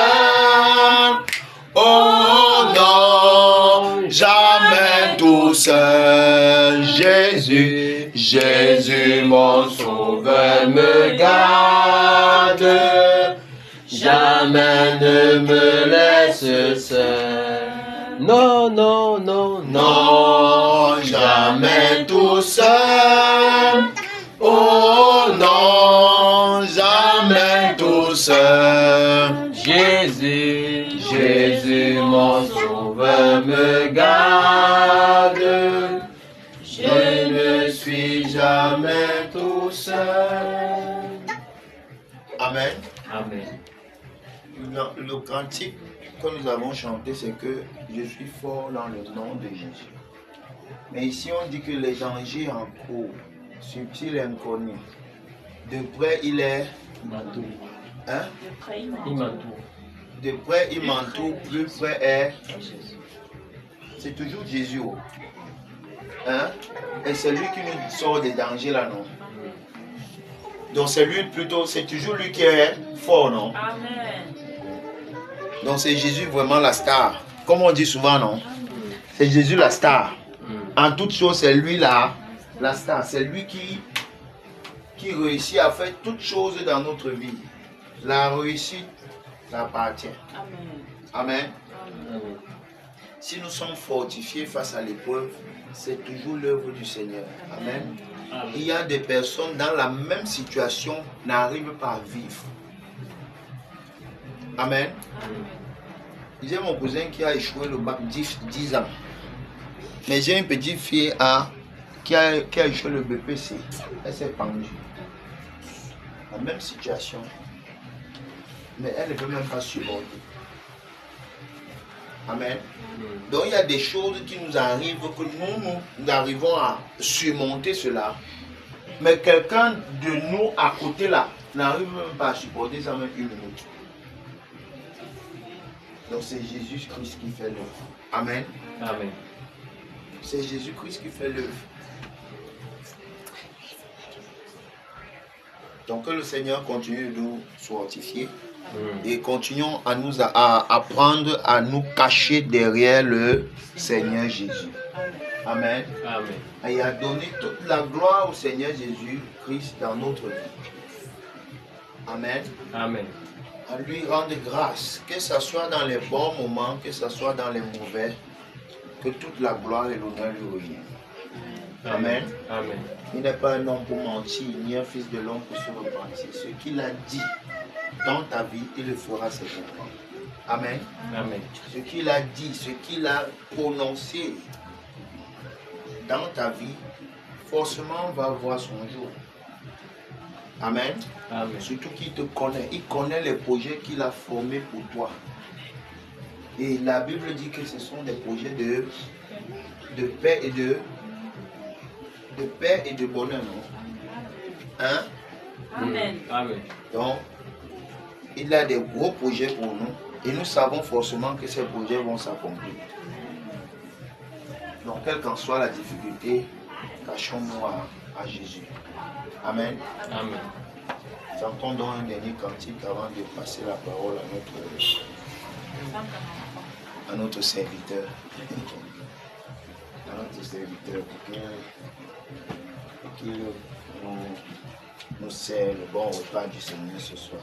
Oh non, jamais tout seul. Jésus, Jésus mon sauveur me garde, jamais ne me laisse seul. Non, non, non, non, jamais tout seul. Oh non, jamais tout seul. Jésus, Jésus mon sauveur me garde, je ne suis jamais tout seul. Amen. Amen. Le cantique que nous avons chanté, c'est que je suis fort dans le nom de Jésus. Mais ici, on dit que les dangers en cours, subtil et inconnu. De près, il est. Hein? De près, il m'entoure. Plus près est. C'est toujours Jésus. Hein? Et c'est lui qui nous sort des dangers là, non? Donc c'est lui plutôt, c'est toujours lui qui est fort, non? Amen. Donc c'est Jésus vraiment la star. Comme on dit souvent, non? C'est Jésus la star. En toute chose, c'est lui la star. C'est lui qui réussit à faire toutes choses dans notre vie. La réussite t'appartient. Amen. Amen. Si nous sommes fortifiés face à l'épreuve, c'est toujours l'œuvre du Seigneur. Amen. Il y a des personnes dans la même situation n'arrivent pas à vivre. Amen. J'ai mon cousin qui a échoué le bac 10 ans. Mais j'ai une petite fille qui a échoué le BPC. Elle s'est pendue. La même situation. Mais elle ne peut même pas supporter. Amen. Donc il y a des choses qui nous arrivent que nous arrivons à surmonter cela. Mais quelqu'un de nous à côté là n'arrive même pas à supporter ça même une minute. Donc c'est Jésus-Christ qui fait l'œuvre. Amen. Amen. C'est Jésus-Christ qui fait l'œuvre. Donc que le Seigneur continue de nous fortifier. Et continuons à apprendre à nous cacher derrière le Seigneur Jésus. Amen. Amen. Et à donner toute la gloire au Seigneur Jésus-Christ dans notre vie. Amen. Amen. À lui rendre grâce, que ce soit dans les bons moments, que ce soit dans les mauvais, que toute la gloire et l'honneur lui reviennent. Amen. Amen. Il n'est pas un homme pour mentir, ni un fils de l'homme pour se repentir. Ce qu'il a dit dans ta vie, il le fera certainement. Amen. Amen. Ce qu'il a dit, ce qu'il a prononcé dans ta vie, forcément va voir son jour. Amen. Amen. Surtout qu'il te connaît. Il connaît les projets qu'il a formés pour toi. Et la Bible dit que ce sont des projets de paix et de bonheur, non? Hein? Amen. Amen. Donc, il a des gros projets pour nous. Et nous savons forcément que ces projets vont s'accomplir. Donc, quelle qu'en soit la difficulté, cachons-nous à Jésus. Amen. Amen. Chantons donc un dernier cantique avant de passer la parole à notre serviteur. À notre serviteur pour qu'il nous sert le bon repas du Seigneur ce soir.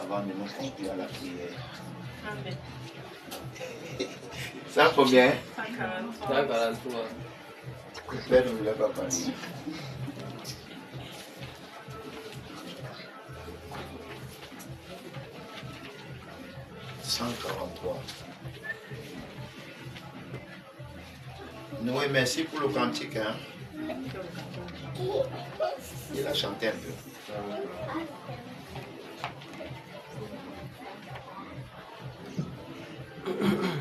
Avant de nous conduire à la prière. Amen. Ça combien? 143. Le Père ne voulait pas parler. « 143. Noé, merci pour le cantique. Hein? Il a chanté un peu.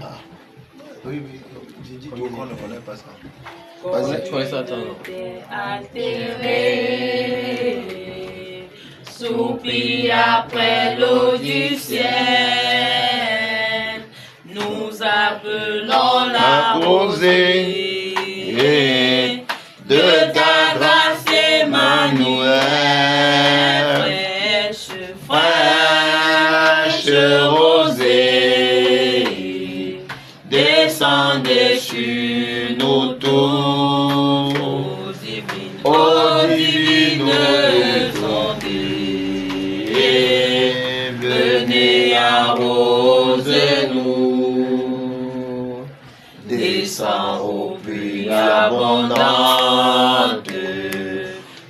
Ah. Oui, j'ai dit tout qu'on ne connaît pas ça. Vas-y. Tu vois ça, attends. Altéré, soupir après l'eau du ciel, nous appelons la rosée de ta grâce Emmanuel, fraîche rosée, descendez sur nous tous, ô divine ondée, venez arroser-nous, descends au puits abondante,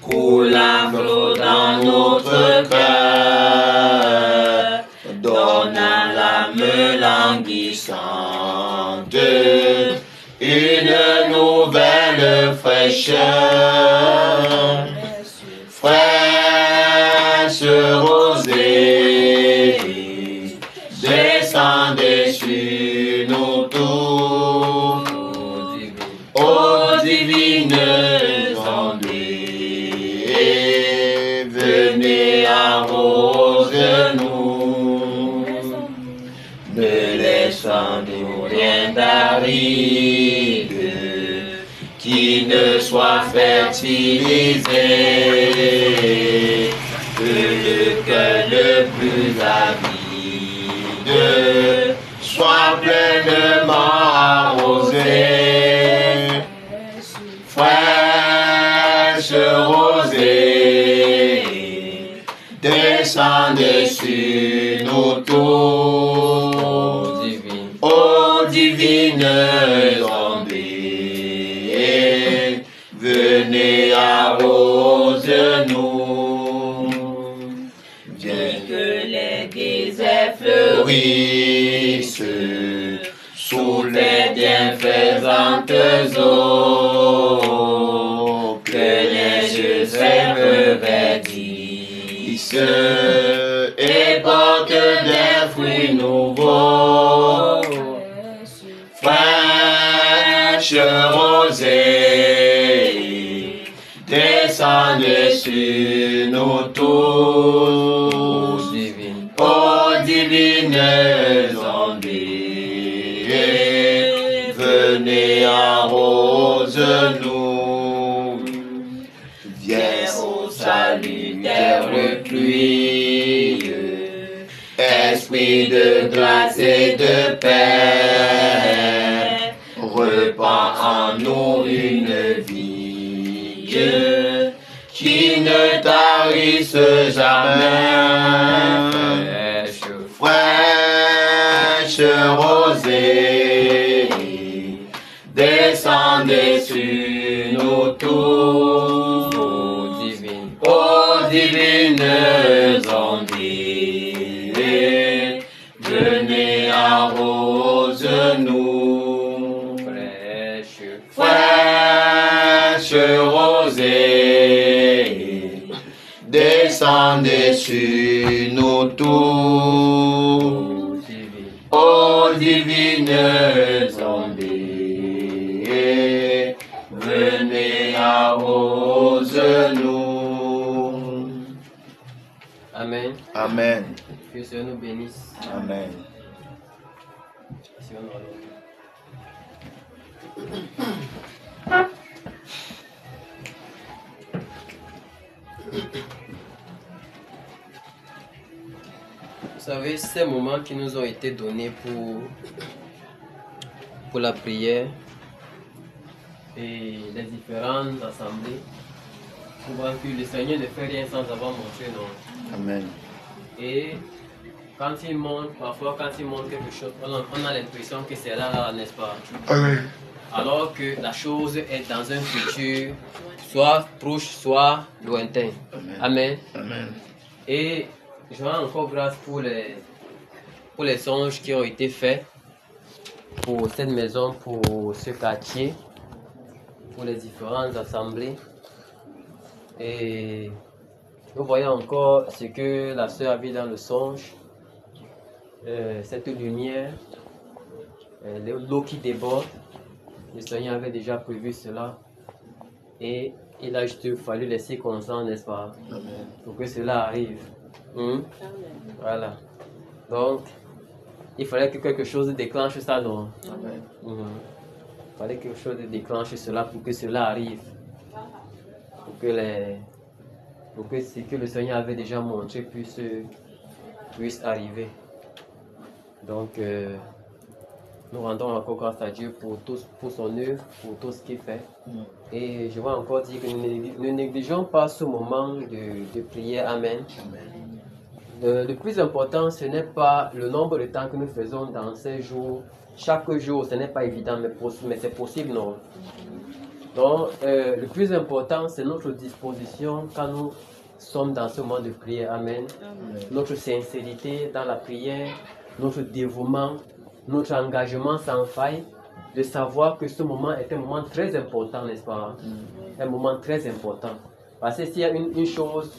coule la flot dans notre cœur, donne à l'âme languissante une nouvelle fraîcheur, fraîche rosée, descendez sur nous tous, ô divines ondées, venez arroser-nous, ne laissons-nous rien d'aride qui ne soit fertilisé, que le cœur le plus avide soit pleinement arrosé, fraîche rosée, descendez sur nous tous, ô divines ondées, venez arroser-nous, bien que les déserts fleurissent sous les bienfaisantes eaux, que les jeux reverdissent et portent des fruits nouveaux, fraîche rosée, descendez sur nous tous, ô divines ondées, venez arrose-nous, viens au salutaire pluie, esprit de grâce et de paix, repends en nous une vie qui ne tarisse jamais, fraîche rosée, descendez sur nous tous, ô divines ondées, venez nous, fraîche rosée, descendez sur nous tous, ô divines ondes, venez arrose-nous. Amen. Amen. Que le Seigneur nous bénisse. Amen. Vous savez, ces moments qui nous ont été donnés pour la prière et les différentes assemblées, souvent que le Seigneur ne fait rien sans avoir montré, non. Amen. Et quand il montre, parfois quand il montre quelque chose, on a l'impression que c'est là, n'est-ce pas? Amen. Alors que la chose est dans un futur, soit proche, soit lointain. Amen. Amen. Et je rends encore grâce pour les songes qui ont été faits pour cette maison, pour ce quartier, pour les différentes assemblées. Et nous voyons encore ce que la sœur a vu dans le songe, cette lumière, l'eau qui déborde. Le Seigneur avait déjà prévu cela et il a juste fallu les circonstances, n'est-ce pas, pour que cela arrive. Voilà. Donc, il fallait que quelque chose déclenche ça, non? Il fallait que quelque chose déclenche cela pour que cela arrive. Pour que ce que le Seigneur avait déjà montré puisse arriver. Donc, nous rendons encore grâce à Dieu pour son œuvre, pour tout ce qu'il fait. Et je vais encore dire que nous ne négligeons pas ce moment de prière. Amen. Le plus important, ce n'est pas le nombre de temps que nous faisons dans ces jours. Chaque jour, ce n'est pas évident, mais c'est possible, non? Donc, le plus important, c'est notre disposition quand nous sommes dans ce moment de prière. Amen. Notre sincérité dans la prière, notre dévouement, notre engagement sans faille, de savoir que ce moment est un moment très important, n'est-ce pas? Un moment très important. Parce que s'il y a une chose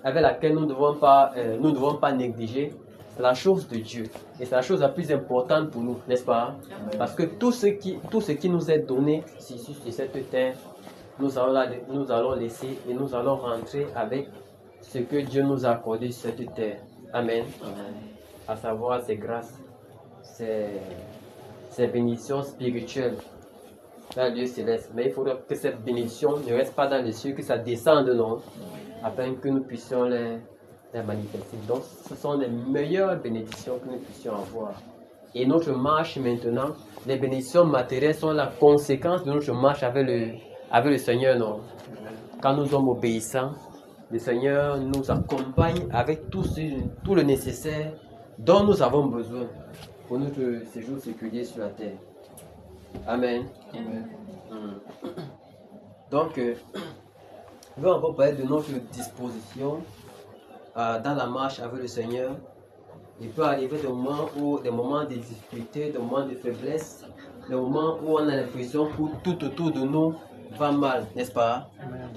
avec laquelle nous ne devons pas négliger, c'est la chose de Dieu. Et c'est la chose la plus importante pour nous, n'est-ce pas? Parce que tout ce qui nous est donné sur cette terre, nous allons laisser et nous allons rentrer avec ce que Dieu nous a accordé sur cette terre. Amen. À savoir ses grâces, ses bénédictions spirituelles dans le lieu céleste. Mais il faudra que cette bénédiction ne reste pas dans les cieux, que ça descende, non? Afin que nous puissions les manifester. Donc, ce sont les meilleures bénédictions que nous puissions avoir. Et notre marche maintenant, les bénédictions matérielles sont la conséquence de notre marche avec le Seigneur, non? Quand nous sommes obéissants, le Seigneur nous accompagne avec tout le nécessaire dont nous avons besoin pour notre séjour séculier sur la terre. Amen. Donc, je vais encore parler de notre disposition dans la marche avec le Seigneur. Il peut arriver des moments de difficulté, des moments de faiblesse, des moments où on a l'impression que tout autour de nous va mal, n'est-ce pas?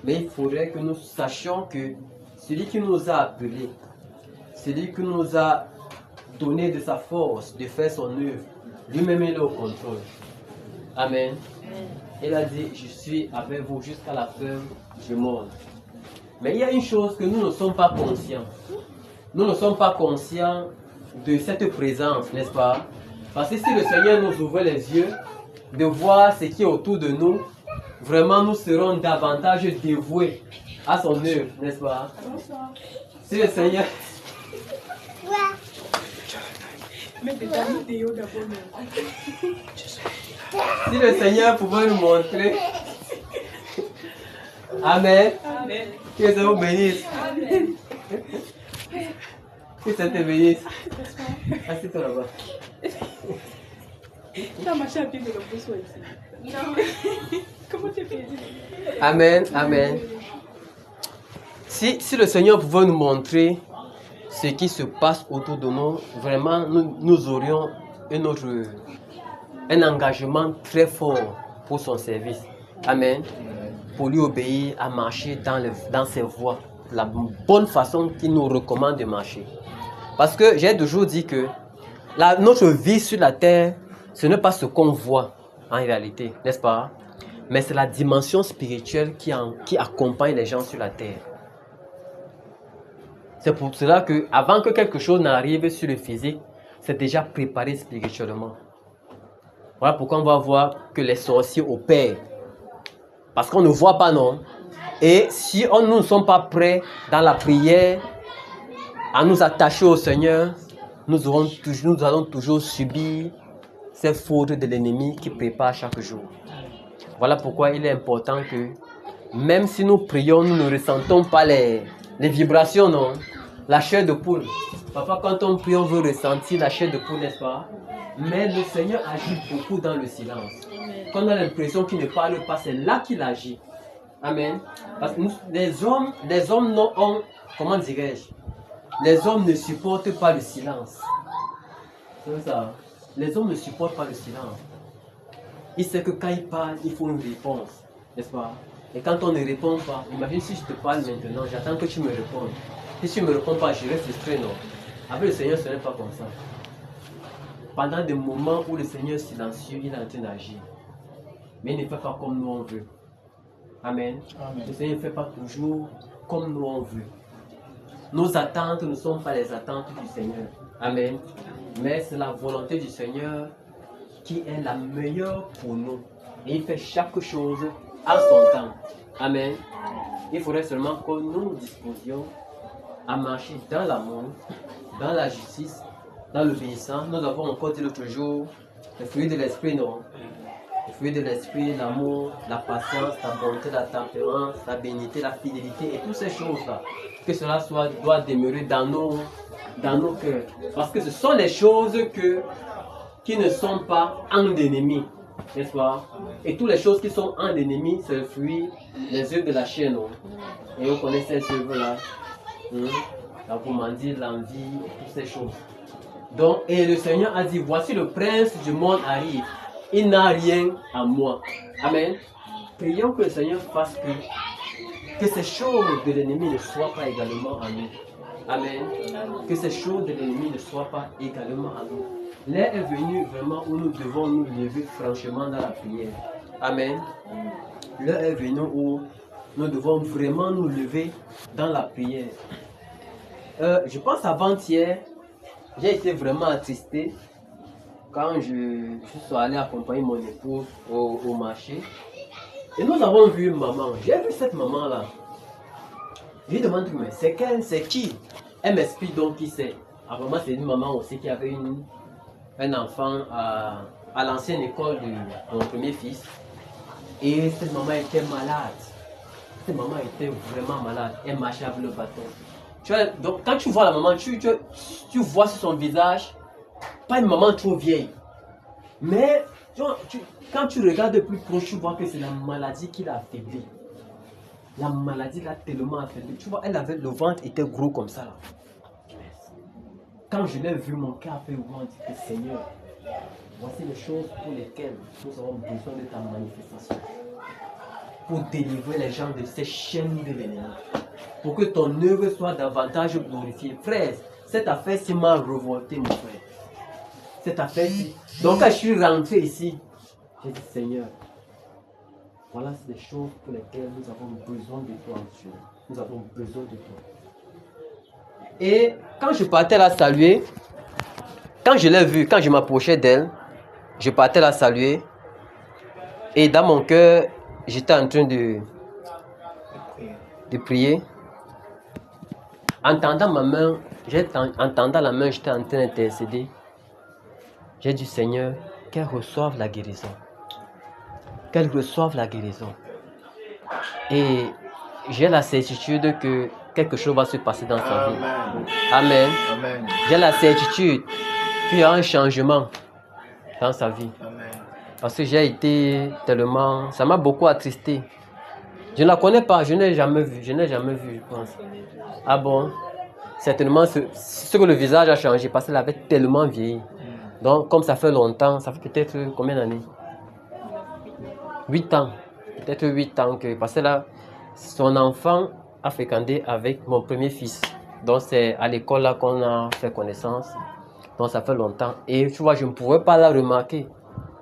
Mais il faudrait que nous sachions que celui qui nous a appelés, celui qui nous a donné de sa force de faire son œuvre, lui-même est au contrôle. Amen. Il a dit, je suis avec vous jusqu'à la fin du monde. Mais il y a une chose que nous ne sommes pas conscients. Nous ne sommes pas conscients de cette présence, n'est-ce pas? Parce que si le Seigneur nous ouvre les yeux, de voir ce qui est autour de nous, vraiment nous serons davantage dévoués à son œuvre, n'est-ce pas? Si le Seigneur... Si le Seigneur pouvait nous montrer... Amen. Amen. Que ça vous bénisse. Amen. Que ça te bénisse. Assieds-toi là-bas. Tu as marché à pied de la boussole ici. Non. Comment tu fais? Amen. Amen. Si le Seigneur pouvait nous montrer ce qui se passe autour de nous, vraiment, nous aurions un engagement très fort pour son service. Amen. Pour lui obéir, à marcher dans ses voies, la bonne façon qu'il nous recommande de marcher. Parce que j'ai toujours dit que notre vie sur la terre, ce n'est pas ce qu'on voit en réalité, n'est-ce pas? Mais c'est la dimension spirituelle qui accompagne les gens sur la terre. C'est pour cela que, avant que quelque chose n'arrive sur le physique, c'est déjà préparé spirituellement. Voilà pourquoi on va voir que les sorciers opèrent. Parce qu'on ne voit pas, non? Et si nous ne sommes pas prêts dans la prière à nous attacher au Seigneur, nous allons toujours subir ces fautes de l'ennemi qui prépare chaque jour. Voilà pourquoi il est important que, même si nous prions, nous ne ressentons pas les vibrations, non? La chair de poule. Papa, quand on prie, on veut ressentir la chair de poule, n'est-ce pas? Mais le Seigneur agit beaucoup dans le silence. Quand on a l'impression qu'il ne parle pas, c'est là qu'il agit. Amen. Parce que les hommes ont, comment dirais-je? Les hommes ne supportent pas le silence. C'est ça. Les hommes ne supportent pas le silence. Ils savent que quand ils parlent, il faut une réponse. N'est-ce pas? Et quand on ne répond pas, imagine si je te parle maintenant, j'attends que tu me répondes. Si tu ne me réponds pas, je reste frustré, non? Avec le Seigneur, ce n'est pas comme ça. Pendant des moments où le Seigneur est silencieux, il est en train d'agir. Mais il ne fait pas comme nous on veut. Amen. Amen. Le Seigneur ne fait pas toujours comme nous on veut. Nos attentes ne sont pas les attentes du Seigneur. Amen. Mais c'est la volonté du Seigneur qui est la meilleure pour nous. Et il fait chaque chose à son temps. Amen. Il faudrait seulement que nous nous disposions à marcher dans l'amour, dans la justice, dans l'obéissance. Nous avons encore dit l'autre jour, les fruits de l'esprit, non? Les fruits de l'esprit, l'amour, la patience, la bonté, la tempérance, la bénité, la fidélité et toutes ces choses-là. Que cela doit demeurer dans nos cœurs. Parce que ce sont les choses qui ne sont pas en l'ennemi. N'est-ce pas? Et toutes les choses qui sont en l'ennemi, c'est le fruit, les œuvres de la chair, non? Et on connaît ces œuvres-là. La gourmandise, l'envie, toutes ces choses. Donc, et le Seigneur a dit, voici le prince du monde arrive. Il n'a rien à moi. Amen. Prions que le Seigneur fasse que ces choses de l'ennemi ne soient pas également à nous. Amen. Que ces choses de l'ennemi ne soient pas également à nous. L'heure est venue vraiment où nous devons nous lever franchement dans la prière. Amen. L'heure est venue où nous devons vraiment nous lever dans la prière. Je pense avant-hier, j'ai été vraiment attristé quand je suis allé accompagner mon épouse au marché. Et nous avons vu une maman. J'ai vu cette maman-là. Je lui demande, mais c'est qui? Elle m'explique donc qui c'est. Apparemment, c'est une maman aussi qui avait un enfant à l'ancienne école de mon premier fils. Et cette maman était malade. Cette maman était vraiment malade. Elle marchait avec le bâton. Tu vois, donc, quand tu vois la maman, tu vois sur son visage, pas une maman trop vieille. Mais quand tu regardes plus proche, tu vois que c'est la maladie qui l'a affaiblie. La maladie l'a tellement affaiblie. Tu vois, le ventre était gros comme ça. Là. Quand je l'ai vu, mon cœur a fait ouvrir, dit que Seigneur, voici les choses pour lesquelles nous avons besoin de ta manifestation. Pour délivrer les gens de ces chaînes de l'ennemi. Pour que ton œuvre soit davantage glorifiée. Frère, cette affaire-ci m'a révolté, mon frère. Cette affaire-ci. Donc, quand je suis rentré ici, j'ai dit, Seigneur, voilà les choses pour lesquelles nous avons besoin de toi, Dieu. Nous avons besoin de toi. Et quand je partais la saluer, quand je l'ai vue, quand je m'approchais d'elle, je partais la saluer. Et dans mon cœur, j'étais en train de prier. Entendant ma main, entendant la main, j'étais en train d'intercéder. J'ai dit, Seigneur, qu'elle reçoive la guérison. Qu'elle reçoive la guérison. Et j'ai la certitude que quelque chose va se passer dans sa vie. Amen. Amen. J'ai la certitude qu'il y a un changement dans sa vie. Amen. Parce que j'ai été tellement... Ça m'a beaucoup attristé. Je ne la connais pas, je n'ai jamais vu, je pense. Ah bon? Certainement, ce que le visage a changé parce qu'elle avait tellement vieilli. Donc, comme ça fait longtemps, ça fait peut-être combien d'années? 8 ans. Peut-être 8 ans que... Parce que là, son enfant a fréquenté avec mon premier fils. Donc, c'est à l'école là qu'on a fait connaissance. Donc, ça fait longtemps. Et tu vois, je ne pouvais pas la remarquer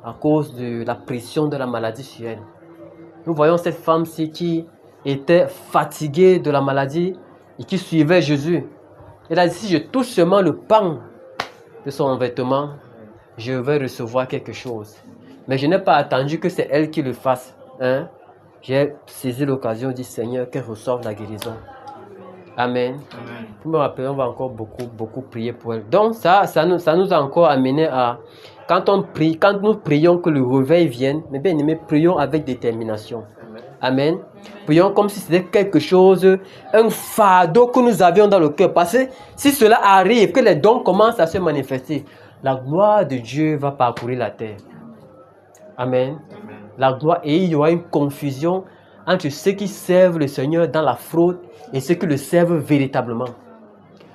à cause de la pression de la maladie sur elle. Nous voyons cette femme-ci qui était fatiguée de la maladie et qui suivait Jésus. Elle a dit, si je touche seulement le pan de son vêtement, je vais recevoir quelque chose. Mais je n'ai pas attendu que c'est elle qui le fasse. Hein? J'ai saisi l'occasion, dit Seigneur, qu'elle reçoive la guérison. Amen. Amen. Vous me rappelez, on va encore beaucoup prier pour elle. Donc ça nous a encore amené à, quand nous prions que le réveil vienne, mais bien aimé, prions avec détermination. Amen. Prions comme si c'était quelque chose, un fardeau que nous avions dans le cœur. Parce que si cela arrive, que les dons commencent à se manifester, la gloire de Dieu va parcourir la terre. Amen. Amen. La gloire, et il y aura une confusion entre ceux qui servent le Seigneur dans la fraude et ceux qui le servent véritablement.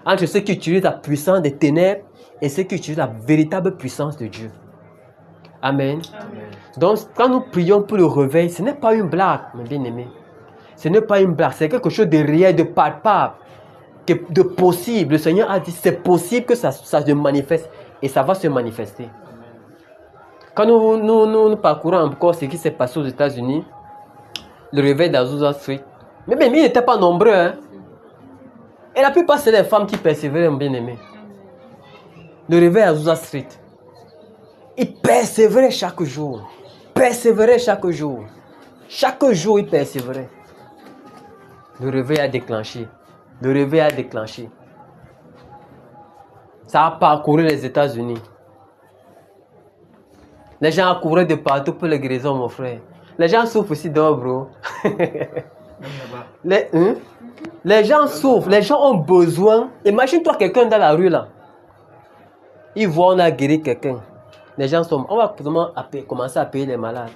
Entre ceux qui utilisent la puissance des ténèbres et ceux qui utilisent la véritable puissance de Dieu. Amen. Amen. Donc, quand nous prions pour le réveil, ce n'est pas une blague, mes bien-aimés. Ce n'est pas une blague, c'est quelque chose de réel, de palpable, de possible. Le Seigneur a dit, c'est possible que ça se manifeste et ça va se manifester. Quand nous parcourons encore ce qui s'est passé aux États-Unis, le réveil d'Azusa Street, mais ils n'étaient pas nombreux. Hein? Et la plupart, c'est les femmes qui persévéraient, mon bien-aimé. Le réveil d'Azusa Street. Ils persévéraient chaque jour. Persévéraient chaque jour. Chaque jour, ils persévéraient. Le réveil a déclenché. Le réveil a déclenché. Ça a parcouru les États-Unis. Les gens accouraient de partout pour les guérisons, mon frère. Les gens souffrent aussi dehors, bro. Les gens souffrent, les gens ont besoin. Imagine-toi quelqu'un dans la rue là. Ils voient on a guéri quelqu'un. Les gens sont... On va commencer à payer les malades.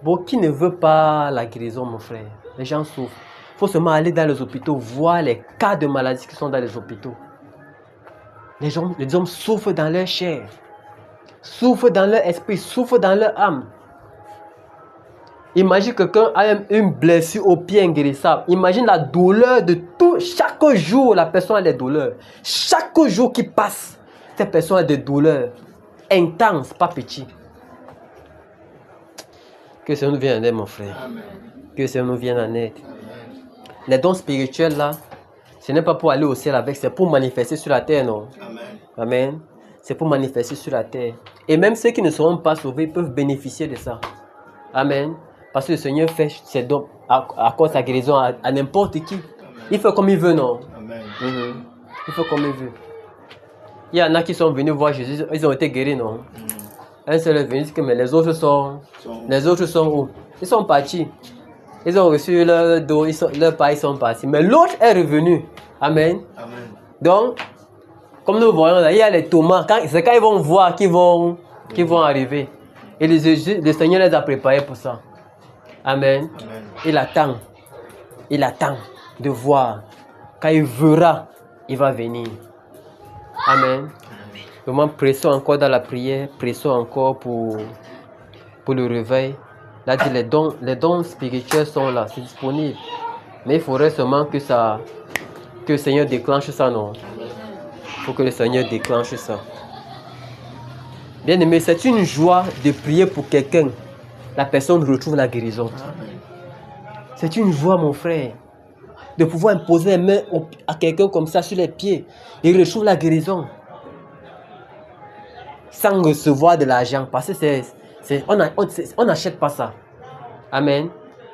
Bon, qui ne veut pas la guérison, mon frère? Les gens souffrent. Il faut seulement aller dans les hôpitaux, voir les cas de maladies qui sont dans les hôpitaux. Les hommes souffrent dans leur chair, souffrent dans leur esprit, souffrent dans leur âme. Imagine quelqu'un a une blessure au pied inguérissable. Imagine la douleur de tout. Chaque jour, la personne a des douleurs. Chaque jour qui passe, cette personne a des douleurs intenses, pas petites. Que ça nous vienne en aide, mon frère. Amen. Que ça nous vienne en aide. Amen. Les dons spirituels, là, ce n'est pas pour aller au ciel avec, c'est pour manifester sur la terre, non? Amen. Amen. C'est pour manifester sur la terre. Et même ceux qui ne seront pas sauvés peuvent bénéficier de ça. Amen. Parce que le Seigneur fait ses dons, accorde sa guérison à n'importe qui. Amen. Il fait comme il veut, non? Amen. Il fait comme il veut. Il y en a qui sont venus voir Jésus, ils ont été guéris, non? Un seul est venu, mais les autres sont où? Ils sont partis. Ils ont reçu leur dos, leurs pas, ils sont partis. Mais l'autre est revenu. Amen. Amen. Donc, comme nous voyons là, il y a les tourments. C'est quand ils vont voir qu'ils vont arriver. Et le Seigneur les a préparés pour ça. Amen. Amen. Il attend de voir. Quand il verra, il va venir. Amen. Vraiment, pressons encore dans la prière, pressons encore pour le réveil. Là, dit, les dons spirituels sont là, c'est disponible. Mais il faudrait seulement que le Seigneur déclenche ça, non? Il faut que le Seigneur déclenche ça. Bien aimé, c'est une joie de prier pour quelqu'un. La personne retrouve la guérison. C'est une joie, mon frère, de pouvoir imposer les mains à quelqu'un comme ça sur les pieds. Il retrouve la guérison. Sans recevoir de l'argent. Parce que on n'achète pas ça. Amen.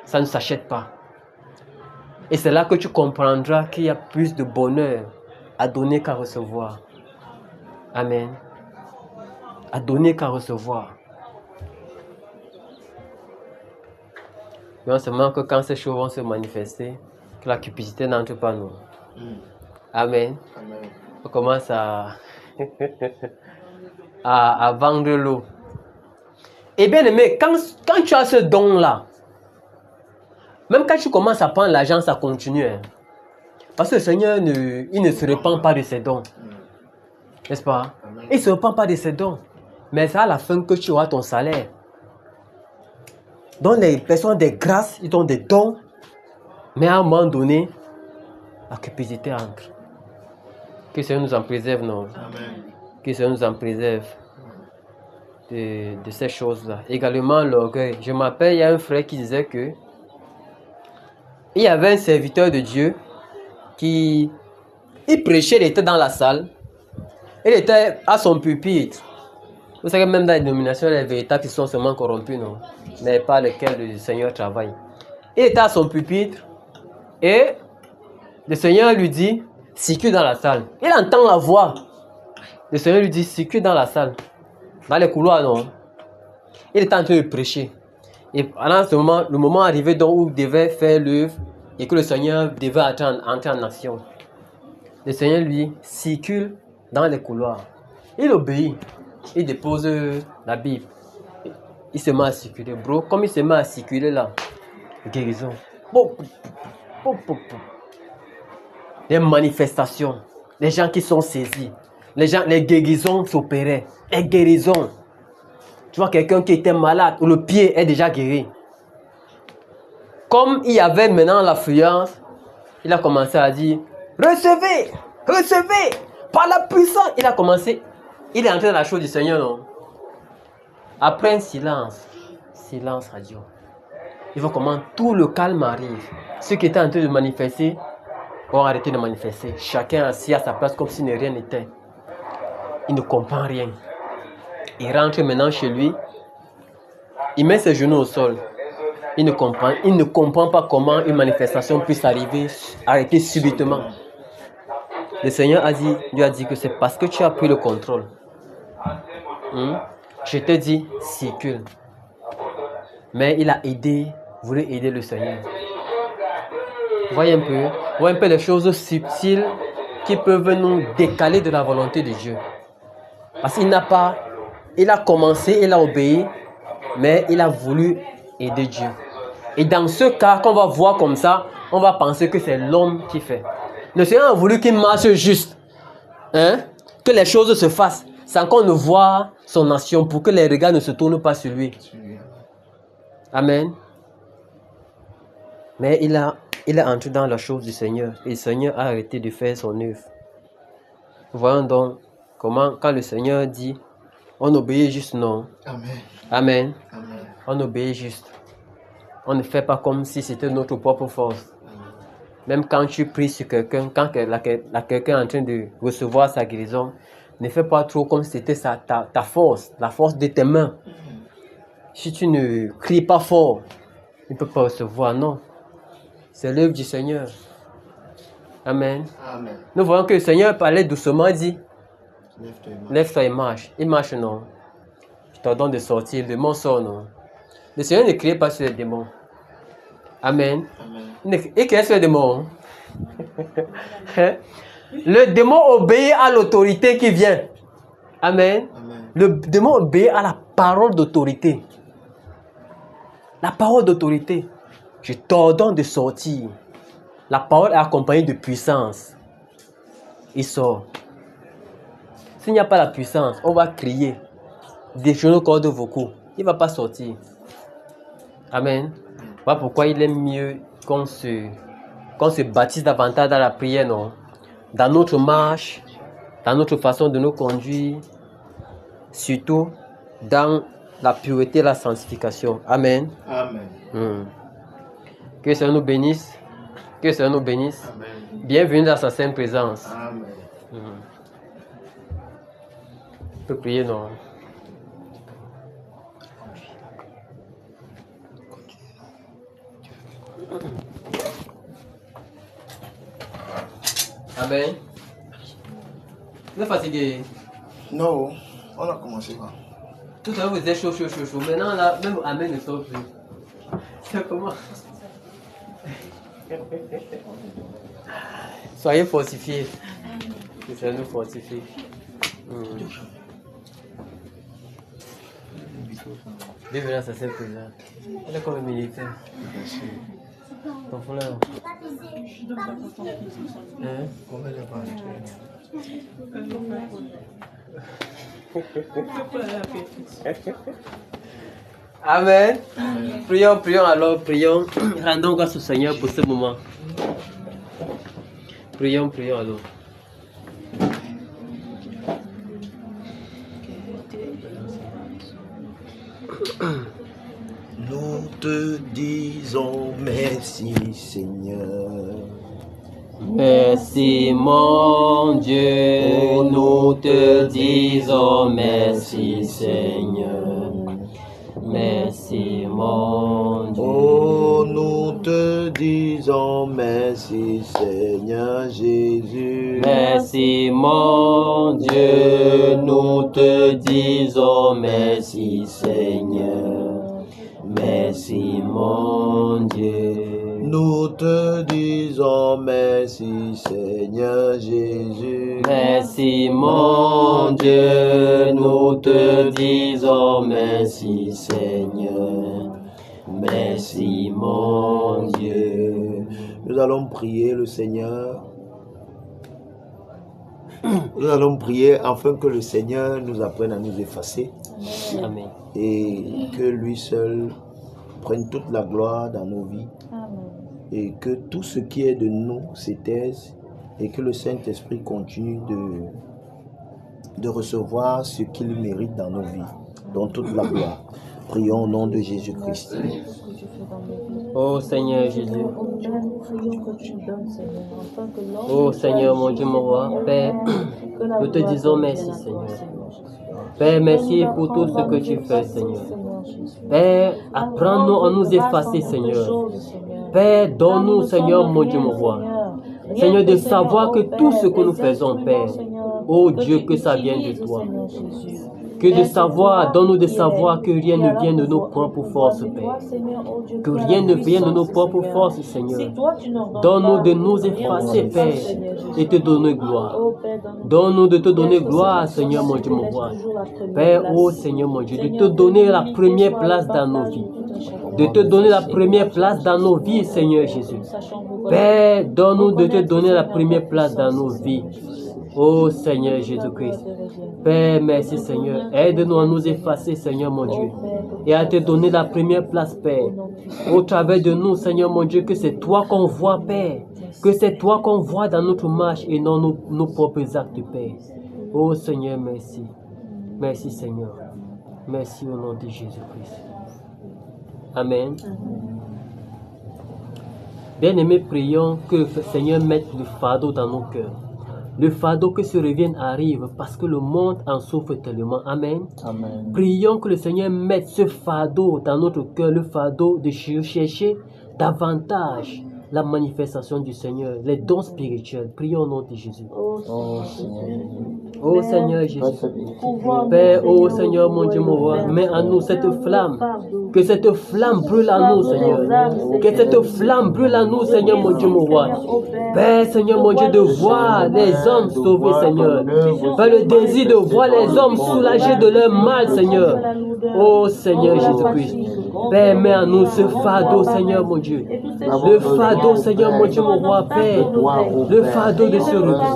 Ça ne s'achète pas. Et c'est là que tu comprendras qu'il y a plus de bonheur à donner qu'à recevoir. Amen. À donner qu'à recevoir. Non seulement que quand ces choses vont se manifester, que la cupidité n'entre pas nous. Amen. Amen. On commence à vendre l'eau. Et bien aimé, quand tu as ce don-là, même quand tu commences à prendre l'argent, ça continue. Hein. Parce que le Seigneur, il ne se répand pas de ses dons. N'est-ce pas? Amen. Il ne se repent pas de ses dons. Mais c'est à la fin que tu auras ton salaire. Donc les personnes des grâces, ils ont des dons. Mais à un moment donné, la cupidité entre. Que le Seigneur nous en préserve, non? Amen. Que le Seigneur nous en préserve de ces choses-là. Également l'orgueil. Je m'appelle, il y a un frère qui disait que il y avait un serviteur de Dieu qui il prêchait, il était dans la salle. Il était à son pupitre. Vous savez, même dans les dénominations, les véritables qui sont seulement corrompus, non? Mais pas lesquels le Seigneur travaille. Il était à son pupitre et le Seigneur lui dit, circule dans la salle. Il entend la voix. Le Seigneur lui dit, circule dans la salle. Dans les couloirs, non? Il était en train de prêcher. Et pendant ce moment, le moment arrivé donc où il devait faire l'œuvre et que le Seigneur devait entrer en action. Le Seigneur lui circule dans les couloirs. Il obéit. Il dépose la Bible. Il se met à circuler. Bro, comme il se met à circuler là, guérison. Les manifestations. Les gens qui sont saisis. Les guérisons s'opéraient. Les guérisons. Tu vois quelqu'un qui était malade, où le pied est déjà guéri. Comme il y avait maintenant l'affluence, il a commencé à dire, recevez, recevez, par la puissance. Il a commencé, il est entré dans la chose du Seigneur, non? Après un silence radio. Il voit comment tout le calme arrive. Ceux qui étaient en train de manifester ont arrêté de manifester. Chacun assis à sa place comme si rien n'était. Il ne comprend rien. Il rentre maintenant chez lui. Il met ses genoux au sol. Il ne comprend pas comment une manifestation puisse arrêter subitement. Le Seigneur lui a dit que c'est parce que tu as pris le contrôle. Je t'ai dit, circule. Mais il a voulu aider le Seigneur. Voyez un peu les choses subtiles qui peuvent nous décaler de la volonté de Dieu. Parce qu'il il a commencé, il a obéi, mais il a voulu aider Dieu. Et dans ce cas, qu'on va voir comme ça, on va penser que c'est l'homme qui fait. Le Seigneur a voulu qu'il marche juste. Que les choses se fassent sans qu'on ne voit son action, pour que les regards ne se tournent pas sur lui. Amen. Mais il est entré dans la chose du Seigneur. Et le Seigneur a arrêté de faire son œuvre. Voyons donc comment, quand le Seigneur dit, on obéit juste, non. Amen. Amen. Amen. On obéit juste. On ne fait pas comme si c'était notre propre force. Même quand tu pries sur quelqu'un, quand quelqu'un est en train de recevoir sa guérison, ne fais pas trop comme si c'était ta force, la force de tes mains. Si tu ne cries pas fort, il ne peut pas recevoir, non. C'est l'œuvre du Seigneur. Amen. Amen. Nous voyons que le Seigneur parlait doucement, il dit, lève-toi et marche. Il marche, non. Je t'ordonne de sortir, le démon sort, non. Le Seigneur ne crie pas sur les démons. Amen. Amen. Et qu'est-ce que le démon? Le démon obéit à l'autorité qui vient. Amen. Amen. Le démon obéit à la parole d'autorité. La parole d'autorité. Je t'ordonne de sortir. La parole est accompagnée de puissance. Il sort. S'il n'y a pas la puissance, on va crier. Déchaîner nos cordes vocaux. Il ne va pas sortir. Amen. Voilà pourquoi il est mieux qu'on se baptise davantage dans la prière, non? Dans notre marche, dans notre façon de nous conduire, surtout dans la pureté et la sanctification. Amen. Amen. Que le Seigneur nous bénisse. Que le Seigneur nous bénisse. Amen. Bienvenue dans sa sainte présence. Amen. On peut prier, non? Amen. Vous êtes fatigué? Non, on a commencé quoi? Tout à l'heure vous êtes chaud. Maintenant là, même Amen ne sort plus. C'est comment? Soyez fortifiés. Que ça nous fortifie. Bienvenue à sa sainte présence. Elle est comme un militaire. Ton frère. Comment elle est pas Amen. Prions, prions alors, prions. Rendons grâce au Seigneur pour ce moment. Prions, prions alors. Nous te disons merci, Seigneur. Merci mon Dieu, nous te disons merci Seigneur. Merci mon Dieu. Oh, nous te disons merci, Seigneur Jésus. Merci mon Dieu, nous te disons merci Seigneur. Merci mon Dieu. Nous te disons merci, Seigneur Jésus. Merci mon Dieu, nous te disons merci Seigneur. Merci mon Dieu. Nous allons prier le Seigneur. Nous allons prier afin que le Seigneur nous apprenne à nous effacer. Amen. Et que lui seul prenne toute la gloire dans nos vies. Et que tout ce qui est de nous s'étaise et que le Saint-Esprit continue de recevoir ce qu'il mérite dans nos vies, dans toute la gloire. Prions au nom de Jésus-Christ. Ô Seigneur Jésus, ô Seigneur mon Dieu, mon roi, Père, nous te disons merci Seigneur. Père, merci pour tout ce que tu fais Seigneur. Père, apprends-nous à nous effacer Seigneur. Père, donne-nous, Seigneur, mon Dieu, mon roi. Seigneur, de savoir que tout ce que nous faisons, Père, oh Dieu, que ça vient de toi. Que de savoir, donne-nous de savoir que rien ne vient de nos propres forces, Père. Que rien ne vient de nos propres forces, Seigneur. Donne-nous de nous effacer, Père, et te donner gloire. Donne-nous de te donner gloire, Seigneur, mon Dieu, mon roi. Père, oh Seigneur, mon Dieu, de te donner la première place dans nos vies. De te donner la première place dans nos vies, Seigneur Jésus. Père, donne-nous de te donner la première place dans nos vies. Oh Seigneur Jésus-Christ. Père, merci Seigneur. Aide-nous à nous effacer, Seigneur mon Dieu. Et à te donner la première place, Père. Au travers de nous, Seigneur mon Dieu, que c'est toi qu'on voit, Père. Que c'est toi qu'on voit dans notre marche et non nos propres actes, Père. Oh Seigneur, merci. Merci Seigneur. Merci au nom de Jésus-Christ. Amen. Bien-aimés, prions que le Seigneur mette le fardeau dans nos cœurs. Le fardeau que ce revienne arrive parce que le monde en souffre tellement. Amen. Amen. Prions que le Seigneur mette ce fardeau dans notre cœur, le fardeau de chercher davantage la manifestation du Seigneur, les dons spirituels. Prions au nom de Jésus. Oh Seigneur. Oh Seigneur Jésus. Père, oh Seigneur mon Dieu, mon roi, mets en nous cette flamme. Que cette flamme brûle en nous, Seigneur. Que cette flamme brûle en nous, Seigneur mon Dieu, mon roi. Père, Seigneur mon Dieu, de voir les hommes sauvés, Seigneur. Père, le désir de voir les hommes soulagés de leur mal, Seigneur. Oh Seigneur Jésus-Christ. Père, mets en nous ce fardeau, Seigneur mon Dieu. Le fardeau, Seigneur mon Dieu, mon roi, Père. Le fardeau de ce repas.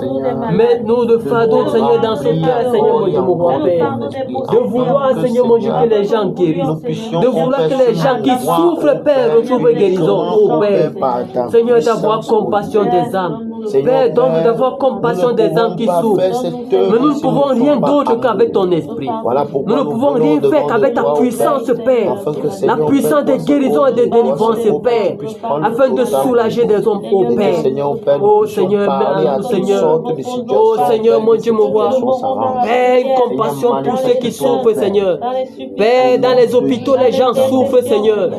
Mets-nous le fardeau, Seigneur, dans ce cœur, Seigneur mon Dieu, mon roi, Père. De vouloir, Seigneur mon Dieu, que les gens guérissent. De vouloir que les gens qui souffrent, Père, retrouvent guérison. Oh Père. Seigneur, d'avoir compassion des âmes. Père, donc d'avoir compassion des âmes qui souffrent. Mais nous ne pouvons rien d'autre qu'avec ton esprit. Nous ne pouvons rien faire qu'avec ta puissance, Père. La puissance des guérisons et des délivrances, Père. Afin de soulager des hommes, oh Père. Oh Seigneur, Seigneur. Oh Seigneur, mon Dieu, mon roi. Père, une compassion pour ceux qui souffrent, Seigneur. Père, dans les hôpitaux, les gens souffrent, Seigneur.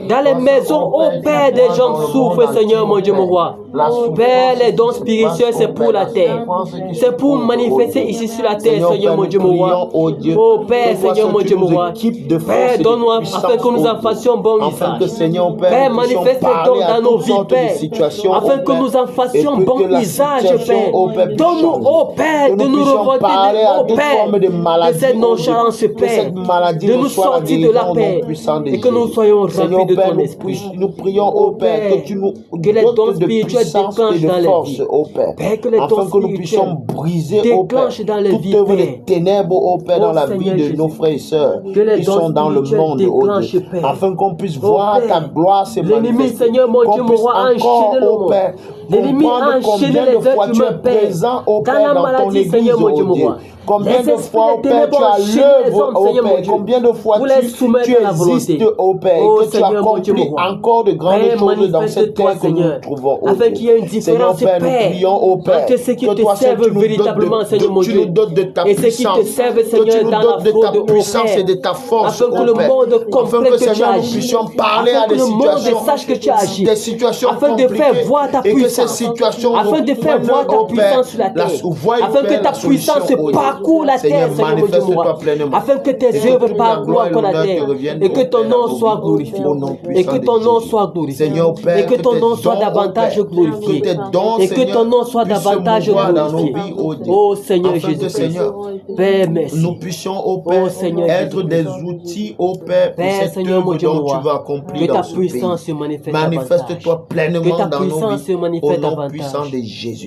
Dans les maisons, oh Père, des gens souffrent, Seigneur, mon Dieu, mon roi. Père, les dons spirituels, c'est pour la terre. C'est pour manifester ici sur la terre, Seigneur, mon Dieu, mon roi. Oh Père, Seigneur, mon Dieu, mon roi. Père, donne-nous afin que nous en fassions bon usage. Père, manifeste les dons dans nos vies, Père. Afin que nous en fassions bon usage, Père. Donne-nous, oh Père, de nous revolter, oh Père, de cette nonchalance, Père. De nous sortir de la paix. Et que nous soyons remplis de ton esprit. Nous prions, oh Père, que tu nous que les dons spirituels déclenchent dans les force, ô Père, Père, que les dons afin que nous spirituels puissions briser, ô Père, déclenchent dans les toute vies, œuvre Père. de ténèbres, ô Père, dans Oh, la Seigneur vie de nos Jésus. frères et sœurs Que les qui dons sont dans le spirituels monde, ô déclenchent, Dieu, Père. afin qu'on puisse Oh, voir Père. ta gloire se L'ennemi, manifester, Seigneur, mon Dieu, qu'on mon puisse roi, a encore, enchaîné le ô monde. Père, L'ennemi a comprendre enchaîné combien les de fois êtres tu humains, es Père, présent, ô dans Père, la dans ton maladie, église, Seigneur, mon Dieu, ô mon Dieu. roi. Combien Les de esprits fois, des ô Père, ténèbres tu as enchaînent les l'œuvre, hommes, ô Seigneur, mon Père, Dieu, combien de fois pour les tu soumettre à la existes, volonté. ô Père, Oh, et que tu Seigneur, mon Dieu, mon accomplis roi. encore de grandes Père, choses dans cette manifeste-toi, terre que nous Seigneur, nous trouvons, ô afin Dieu. qu'il y ait une Seigneur différence, Père, nous Père, prions, ô Père, entre ceux qui que te toi seul servent tu nous donnes véritablement, Seigneur, mon tu Dieu, nous donnes de ta et ceux qui te puissance, servent, que tu Seigneur, nous dans la donnes de fraude, ta ô puissance Père, et de ta force, afin que ô le Père, monde afin comprenne que que tu Seigneur nous agis, puissions parler afin à que des le monde situations, sache que tu agis, des situations afin de faire compliquées, voir ta et que ces puissance, situations afin de faire voir ta puissance sur la terre, afin que ta puissance parcourt la terre, Seigneur, mon Dieu, moi, afin que tes œuvres parcourent encore la terre, et que ton nom soit glorifié, et que ton nom soit glorifié, et que ton nom soit davantage glorifié, et que ton nom soit davantage glorifié. Oh Seigneur Jésus-Christ, Père, merci. Nous puissions, ô Père, Oh, Seigneur être des Jésus-Christ. outils, ô Père, pour Père, cette Seigneur, mon œuvre Dieu, dont mon tu roi, vas accomplir que ta dans ce pays. puissance se manifeste Manifeste-toi davantage. pleinement Que ta dans nos puissance se vies, manifeste au nom davantage. puissant de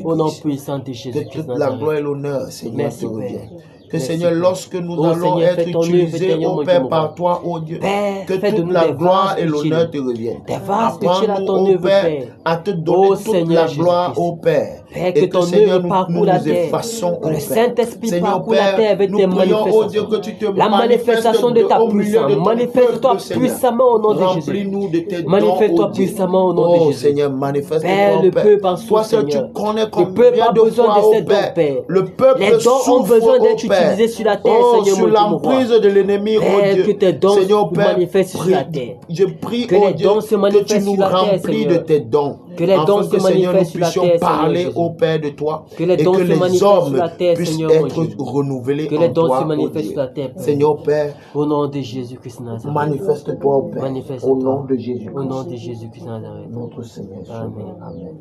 Au nom Jésus-Christ. puissant de Que Jésus-Christ toute la Nazareth. gloire et l'honneur, Seigneur, Merci, te Père. reviennent. Que Merci, Seigneur, Père. lorsque nous Oh, allons Seigneur, fais être ton œuvre, utilisés, Seigneur, ô mon Père, Dieu, par mon toi, ô Dieu, Père, que fais de toute nous la des gloire vases et l'honneur te utiles. reviennent. Des vases utiles à Apprends-nous, ton ô œuvre, Père, Père. à te donner Oh, toute Seigneur la gloire, Jésus-Christ. ô Père. Père, Et que que ton Seigneur, œuvre parcourt nous la nous terre. effaçons, ô Que le Père. Saint-Esprit Seigneur parcourt la Père, terre avec nous tes prions, ô Dieu, que tu te manifestations. La manifestation de ta au milieu puissance. de ton Manifeste-toi peuple, Seigneur. puissamment au nom de Jésus. Remplis-nous de tes dons, Manifeste-toi ô Dieu. puissamment au nom de Oh Jésus. Seigneur, manifeste-toi, Père, le Père. peuple en Toi souffre, seul, tu Seigneur. connais Le peuple combien a de besoin fois, de ô ces dons, Père. Père. Le peuple Les dons ont souffre, besoin ô d'être Père. utilisés sur la terre, Oh, Seigneur, sous mon Dieu, mon roi. l'emprise de l'ennemi, ô Père, Dieu. que tes dons Seigneur se Père, manifestent sur la terre. je prie, Que ô les Dieu, dons se que manifestent tu sur nous la terre, remplis de Seigneur. tes dons. Que les dons Afin se que, Seigneur, nous manifestent sur la puissions terre, Seigneur parler, Jésus. ô Père, de toi. Que les Et dons que se les manifestent sur hommes la terre, puissent Seigneur, mon être Dieu. renouvelés Que les en dons toi, se ô manifestent Dieu. sur la terre, Père. Seigneur Père, Au nom de Jésus-Christ Nazareth. manifeste-toi, ô Père. Manifeste-toi. Au nom de Jésus-Christ. Au nom de Jésus-Christ Nazareth. Notre Seigneur. Amen. Amen.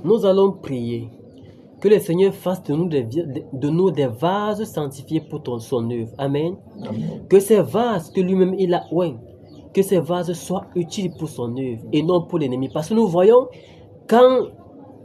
Nous allons prier que le Seigneur fasse de nous des vases sanctifiés pour son œuvre. Amen. Amen. Que ces vases que lui-même il a oint, que ces vases soient utiles pour son œuvre et non pour l'ennemi. Parce que nous voyons quand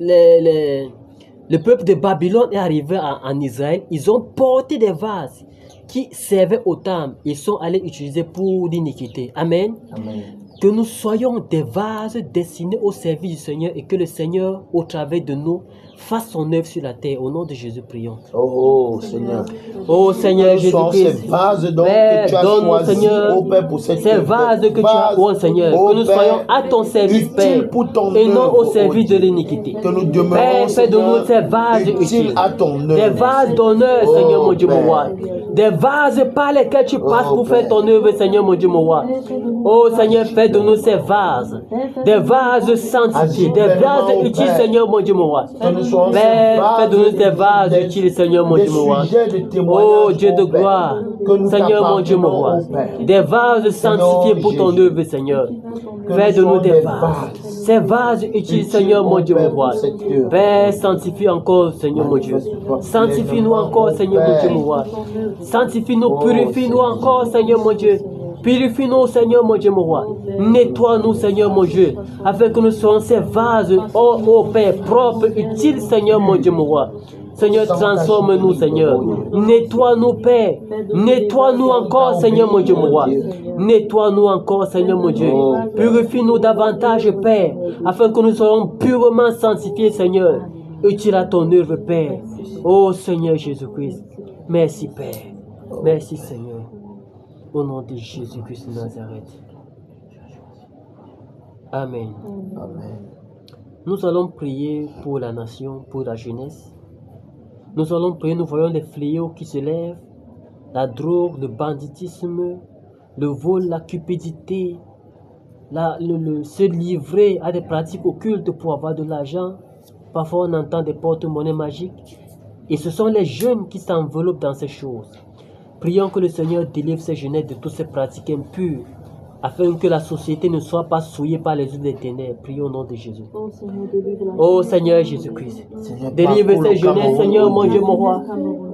le peuple de Babylone est arrivé en Israël, ils ont porté des vases qui servaient au temple. Ils sont allés utiliser pour l'iniquité. Amen. Amen. Que nous soyons des vases destinés au service du Seigneur et que le Seigneur, au travers de nous, fasse son œuvre sur la terre. Au nom de Jésus, prions. Oh Seigneur. Oh Seigneur Nous sommes Jésus-Christ. ces vases donc Père, que tu as donne-nous, choisis, Seigneur, ô Père, pour cette ces vases que tu as, oh Seigneur, ô que nous Père, soyons à ton service, utiles Père, pour ton et non œuvre, au service ô de Dieu. l'iniquité. Que nous demeurons, Père, fais de nous Seigneur, ces vases utiles utiles, à ton œuvre. des vases d'honneur, Oh, Seigneur mon Dieu, mon Père. roi. Des vases par lesquels tu passes Oh, pour faire Père. ton œuvre, Seigneur mon Dieu, mon roi. Oh Seigneur, fais de nous ces vases, des vases sanctifiés, des pleinement, vases oh, utiles, Père. Seigneur mon Dieu, mon roi. Que nous soyons ces Père, fais de nous des vases des- utiles, Seigneur mon des Dieu, mon roi. sujets de témoignage, Oh Dieu de ô Père, gloire, que nous Seigneur mon Dieu, mon roi. t'appartenons, ô Père. Des vases sanctifiés pour ton Jésus. œuvre, Seigneur. Que Fais nous de nous soyons des des vases. vases. Ces vases utiles, Utiles, Seigneur mon ô Dieu, Père, mon roi. pour cette œuvre. Père, sanctifie encore, Seigneur mon Dieu. Sanctifie-nous encore, Seigneur mon Dieu, mon roi. Sanctifie-nous, Oh, purifie-nous Seigneur. encore, Seigneur mon Dieu. Purifie-nous, Seigneur mon Dieu, mon roi. Nettoie-nous, Seigneur mon Dieu, afin que nous soyons ces vases, oh Père, propres, utiles, Seigneur mon Dieu, mon roi. Seigneur, transforme-nous, Seigneur. Nettoie-nous, Père. Nettoie-nous encore, Seigneur mon Dieu, mon roi. Nettoie-nous encore, Seigneur mon Dieu. Purifie-nous davantage, Père, afin que nous soyons purement sanctifiés, Seigneur. Utile à ton œuvre, Père. Oh Seigneur Jésus-Christ. Merci, Père. Merci, Seigneur. Au nom de Jésus-Christ de Nazareth. Amen. Amen. Nous allons prier pour la nation, pour la jeunesse. Nous allons prier, nous voyons les fléaux qui se lèvent, la drogue, le banditisme, le vol, la cupidité, se livrer à des pratiques occultes pour avoir de l'argent. Parfois on entend des porte-monnaies magiques. Et ce sont les jeunes qui s'enveloppent dans ces choses. Prions que le Seigneur délivre ces jeunesses de toutes ces pratiques impures afin que la société ne soit pas souillée par les eaux des ténèbres. Prions au nom de Jésus. Oh Seigneur, délivre la Ô Seigneur Jésus-Christ, Seigneur, délivre parcours ces le jeunesses, Cameroun Seigneur, mon Dieu, mon roi,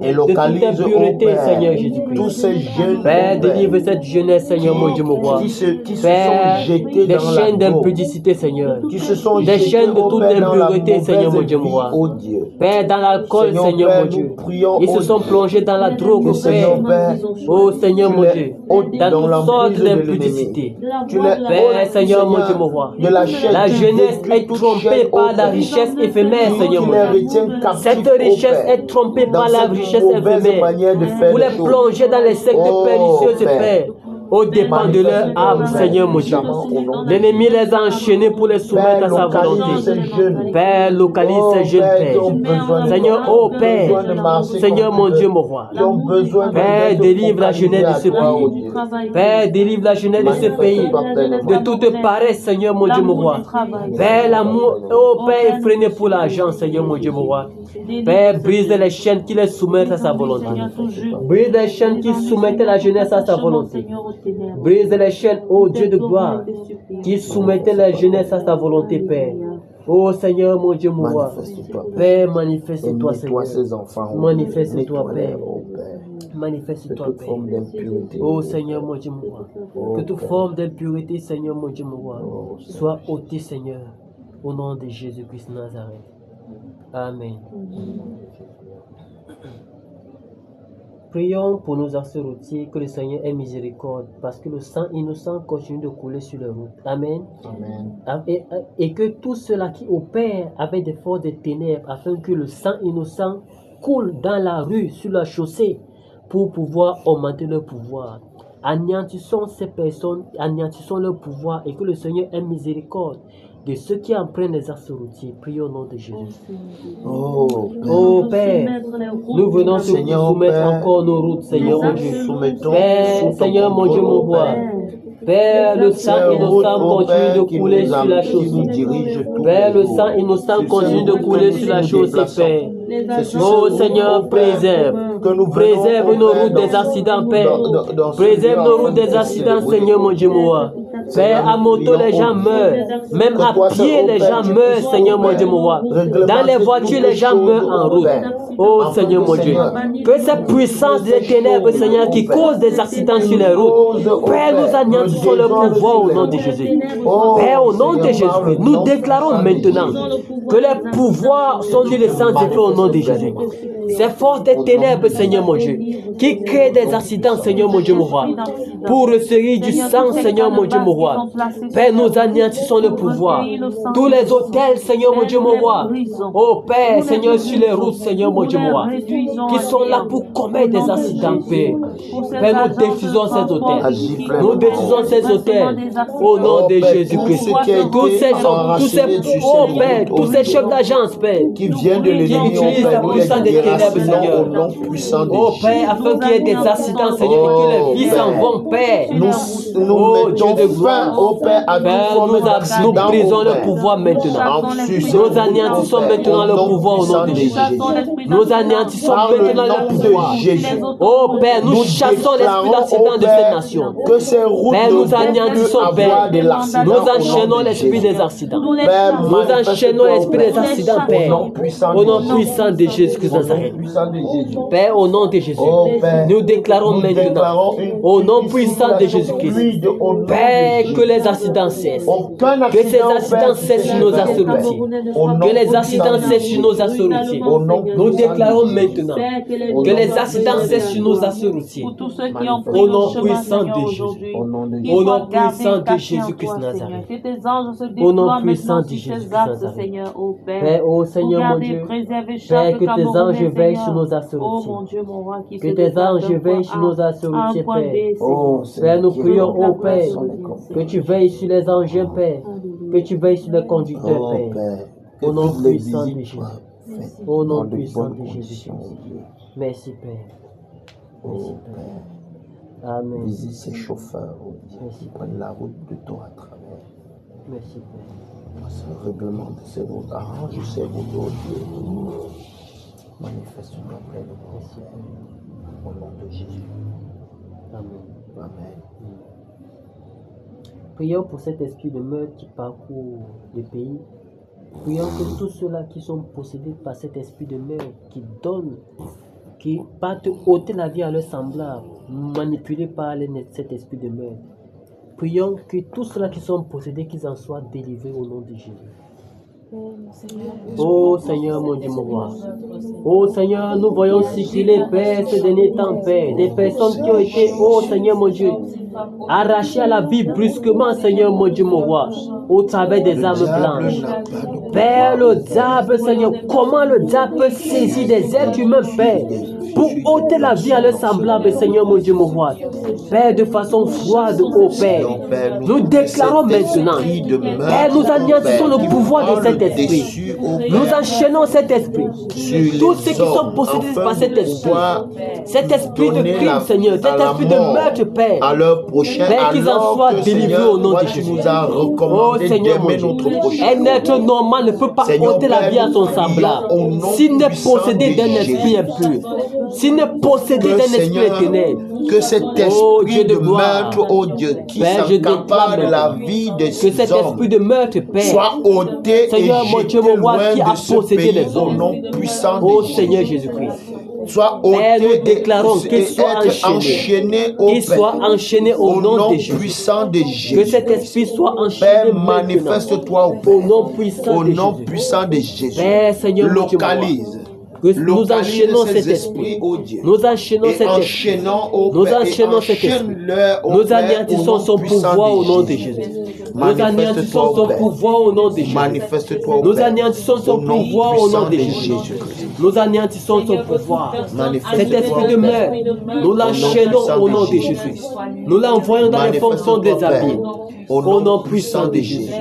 et de toute localise, oh impureté, Père, Seigneur Jésus-Christ. tous ces jeunes, Père, oh Père, délivre cette jeunesse, Seigneur, mon Dieu, mon roi. qui se Père, sont jetés des dans la chaînes drôle, d'impudicité, Seigneur. qui se sont Des jetés, chaînes de oh toute Père, dans la impureté, Seigneur, mon mauvaise Dieu, mon vie, roi. oh Dieu. Père, dans l'alcool, Seigneur, Père, mon Dieu. nous prions, Ils se oh sont Dieu, plongés dans la drogue, que Seigneur, Père. Père, Oh Seigneur, tu mon les Dieu. ôtes Dans dans toutes l'emprise sortes de l'ennemi. d'impudicité. Tu les Père, ôtes, Seigneur, mon Dieu, mon roi. de la chaîne La qui jeunesse détruit est toute trompée chaîne, par oh la Père, richesse éphémère, Seigneur, qui mon les Dieu. retient captifs, Cette oh richesse Père, est trompée dans par la cette richesse mauvaise éphémère. manière de faire Pour les les choses. plonger dans les sectes Oh, pernicieuses, Père. Père, au dépend de leur âme, Seigneur, mon Dieu. L'ennemi les a enchaînés pour les soumettre à sa volonté. Père, localise ces jeunes pères. Seigneur, oh Père, Seigneur, mon Dieu, mon roi. Père, délivre la jeunesse de ce pays. Père, délivre la jeunesse de ce pays de toute paresse, Seigneur, mon Dieu, mon roi. Père, l'amour, oh Père, effréné pour l'argent, Seigneur, mon Dieu, mon roi. Père, brise les chaînes qui les soumettent à sa volonté. Brise les chaînes qui soumettaient la jeunesse à sa volonté. Brise les chaînes, ô Dieu de gloire, qui soumettaient la jeunesse à sa volonté, Père. Ô Seigneur, mon Dieu, mon roi. Père, manifeste-toi, Seigneur. Manifeste-toi, Père. Manifeste-toi, Père. Ô Seigneur, mon Dieu, mon roi. Que toute forme d'impureté, Seigneur, mon Dieu, mon roi, soit ôtée, Seigneur, au nom de Jésus-Christ de Nazareth. Amen. Prions pour nos acteurs routiers, que le Seigneur ait miséricorde, parce que le sang innocent continue de couler sur les routes. Amen. Amen. Et que tous ceux-là qui opèrent avec des forces des ténèbres, afin que le sang innocent coule dans la rue, sur la chaussée, pour pouvoir augmenter leur pouvoir. Anéantissons ces personnes, anéantissons leur pouvoir, et que le Seigneur ait miséricorde de ceux qui empruntent les axes routiers. Prions au nom de Jésus. Oh Père, nous venons soumettre encore nos routes, Seigneur mon Dieu. Père, Seigneur mon Dieu, mon roi. Père, le sang innocent continue de couler sur la chaussée. Père, le sang innocent continue de couler sur la chaussée, Père. Oh Seigneur, préserve nos routes des accidents, Père. Préserve nos routes des accidents, Seigneur mon Dieu, mon roi. Père, à moto, les gens meurent. Même à pied, les gens meurent, Seigneur mon Dieu, mon roi. Dans les voitures, les gens meurent en route. Oh Seigneur mon Dieu. Que cette puissance des ténèbres, Seigneur, qui cause des accidents sur les routes, Père, nous anéantissons le pouvoir au nom de Jésus. Père, au nom de Jésus, nous déclarons maintenant que les pouvoirs sont nus et sans effet au nom de Jésus. Ces forces des ténèbres, Seigneur mon Dieu, qui créent des accidents, Seigneur mon Dieu, mon roi, pour recevoir du sang, Seigneur mon Dieu, mon roi. Père, nous anéantissons le pouvoir. Tous les hôtels, Seigneur mon Dieu, mon roi. Oh Père, Seigneur, sur les routes, Seigneur mon Dieu, mon roi, qui sont là pour commettre des accidents, Père. Père, nous défisons ces hôtels. Nous défisons ces hôtels au nom de Jésus-Christ. Tous ces chefs d'agence, Père, qui viennent de l'ennemi, utilisent la puissance des ténèbres, Seigneur. Oh Père, afin qu'il y ait des accidents, Seigneur, et que les vies s'en vont, Père. Nous Dieu de gloire, au Père, à nous brisons le pouvoir maintenant. Nous anéantissons maintenant le pouvoir au nom de Jésus. Nous anéantissons maintenant le pouvoir. Oh Père, nous chassons l'esprit d'accident de cette nation. Père, nous anéantissons, Père. Nous enchaînons l'esprit des accidents. Nous enchaînons l'esprit des accidents, Père. Au nom puissant de Jésus-Christ Nazareth. Père, au nom de Jésus, nous déclarons maintenant, au nom puissant de Jésus-Christ, Père, que les accidents cessent. Que ces accidents cessent sur nos axes routiers. Que les accidents cessent sur nos axes routiers. Nous déclarons maintenant que les accidents cessent sur nos axes routiers. Au nom puissant de Jésus. Au nom puissant de Jésus-Christ Nazareth. Au nom puissant de Jésus-Christ Nazareth. Père, ô Seigneur mon Dieu, Père, que tes anges veillent sur nos axes routiers. Que tes anges veillent sur nos axes routiers, Père. Père, nous prions, ô Père, que tu veilles sur les engins, Père. Que tu veilles sur les conducteurs, Père. Au nom puissant de Jésus. Au nom puissant de Jésus. Merci, Père. Merci, Père. Amen. Visite ces chauffeurs qui prennent la route de toi à travers. Merci, Père. Le règlement de ces routes, arrange ces routes, oh Dieu. Manifeste ton pleinement. Merci, Père. Au nom de Jésus. Amen. Amen. Prions pour cet esprit de meurtre qui parcourt le pays. Prions que tous ceux-là qui sont possédés par cet esprit de meurtre, qui partent ôter la vie à leurs semblables, manipulés par cet esprit de meurtre. Prions que tous ceux-là qui sont possédés, qu'ils en soient délivrés au nom de Jésus. Oh Seigneur, mon Dieu, mon roi. Oh Seigneur, nous voyons circuler, Père, ces derniers temps, Père, des personnes qui ont été, oh Seigneur, mon Dieu, arrachées à la vie brusquement, Seigneur, mon Dieu, mon roi, au travers des armes blanches. Père, le diable, Seigneur, comment le diable peut saisir des êtres humains, Père, pour ôter la vie à leur semblable, Seigneur, mon Dieu, mon roi. Père, de façon froide, ô Père, nous déclarons maintenant, Père, nous anéantissons le pouvoir de cet esprit. Nous enchaînons cet esprit. Tous ceux qui sont possédés par cet esprit de crime, Seigneur, cet esprit de meurtre, Père, Père, qu'ils en soient délivrés au nom de Jésus. Oh Seigneur, mon Dieu, un être normal ne peut pas ôter la vie à son semblable s'il n'est possédé d'un esprit impur, s'il n'est possédé d'un esprit éternel. Que cet esprit de meurtre, oh Dieu, qui s'accapare de la vie de ces hommes, que cet esprit de meurtre, Père, soit ôté Seigneur, et mon Dieu, jeté mon roi, loin qui a de ce possédé pays les au hommes. nom puissant Oh de Jésus. Seigneur Jésus-Christ. Soit Père, nous ôté déclarons qu'il soit enchaîné au qu'il soit enchaîné au nom de Jésus. puissant de Jésus. Que cet esprit soit enchaîné Père, manifeste-toi au nom puissant au de nom Jésus. puissant de Jésus. Père, Seigneur, mon Dieu, mon roi, Localise. que nous enchaînons cet esprit. Nous enchaînons cet esprit. Nous enchaînons cet esprit. Nous anéantissons son pouvoir au nom de Jésus. Nous anéantissons son pouvoir au nom de Jésus. Nous anéantissons son pouvoir au nom de Jésus. Nous anéantissons son pouvoir. Cet esprit de meurtre, nous l'enchaînons au nom de Jésus. Nous l'envoyons dans les fonctions des abîmes. Au nom puissant de Jésus.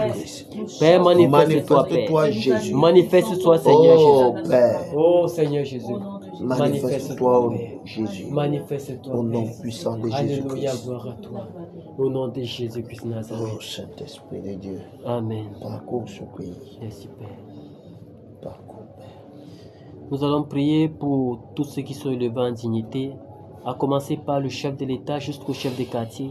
Père, manifeste-toi, Père. Jésus. Manifeste-toi, Seigneur Oh Jésus. Père, Oh Seigneur Jésus. manifeste-toi, Père. Jésus. Manifeste-toi, Au nom Père. puissant de Alléluia, Jésus-Christ. gloire à toi. Au nom de Jésus-Christ de Oh Nazareth. Saint-Esprit de Dieu, Amen. parcours ce pays. Merci, Père. Parcours, Père. Nous allons prier pour tous ceux qui sont élevés en dignité, à commencer par le chef de l'État jusqu'au chef de quartier.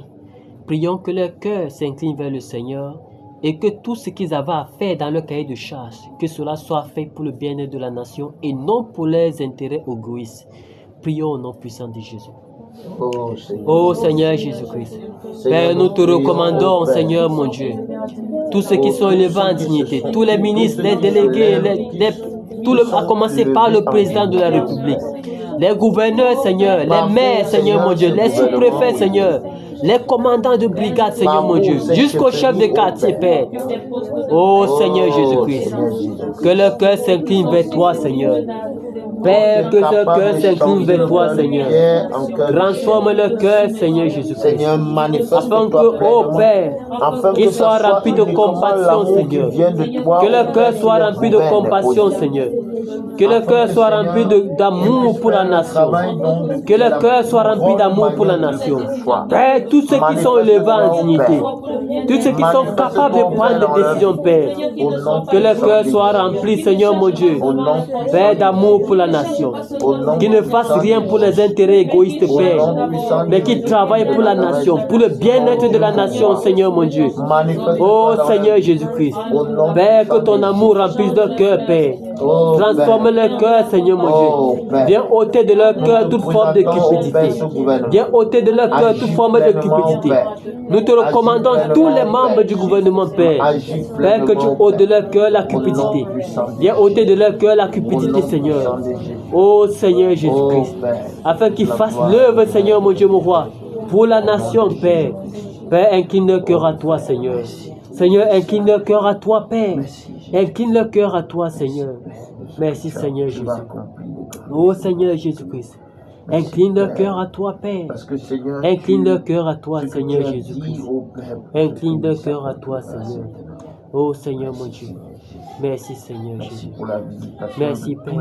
Prions que leur cœur s'incline vers le Seigneur et que tout ce qu'ils avaient à faire dans leur cahier de charge, que cela soit fait pour le bien-être de la nation et non pour leurs intérêts égoïstes. Prions au nom puissant de Jésus. Oh Seigneur Jésus-Christ, Père, nous te recommandons, Seigneur mon Dieu, tous ceux qui sont élevés en dignité, tous les ministres, les délégués, à commencer par le président de la République, les gouverneurs, Seigneur, les maires, Seigneur mon Dieu, les sous-préfets, Seigneur, les commandants de brigade, Seigneur mon Dieu, jusqu'au chef de quartier, Père. Oh Seigneur Jésus-Christ, que leur cœur s'incline vers toi, Seigneur. Père, que leur cœur s'incline vers toi, Seigneur. Transforme leur cœur, Seigneur Jésus-Christ. Afin que, oh Père, qu'ils soient remplis de compassion, Seigneur. Que leur cœur soit rempli de compassion, Seigneur. Que leur cœur soit rempli d'amour pour la nation. Que leur cœur soit rempli d'amour pour la nation. Père, tous ceux qui sont élevés en dignité, tous ceux qui sont capables de prendre des décisions, Père, que leur cœur soit rempli, Seigneur mon Dieu, Père, d'amour pour la nation. Qu'ils ne fassent rien pour les intérêts égoïstes, Père, mais qu'ils travaillent pour la nation, pour le bien-être de la nation, Seigneur mon Dieu. Oh Seigneur Jésus-Christ, Père, que ton amour remplisse leur cœur, Père. Transforme leur cœur, Seigneur mon Dieu. Viens ôter de leur cœur toute forme de cupidité. Viens ôter de leur cœur toute forme de cupidité. Nous te recommandons tous les membres du gouvernement, Père. Père, que tu ôtes de leur cœur la cupidité. Viens ôter de leur cœur la cupidité, Seigneur. Oh Seigneur Jésus-Christ, afin qu'ils fassent l'œuvre, Seigneur mon Dieu, mon roi, pour la nation, Père. Père, incline leur cœur à toi, Seigneur. Seigneur, incline leur cœur à toi, Père. Incline leur cœur à toi, Seigneur. Merci, Seigneur Jésus. Oh Seigneur Jésus-Christ. Incline leur cœur à toi, Père. Incline leur cœur à toi, Seigneur Jésus-Christ. Incline leur cœur à toi, Seigneur. Oh Seigneur mon Dieu. Merci Seigneur Jésus. Merci Père.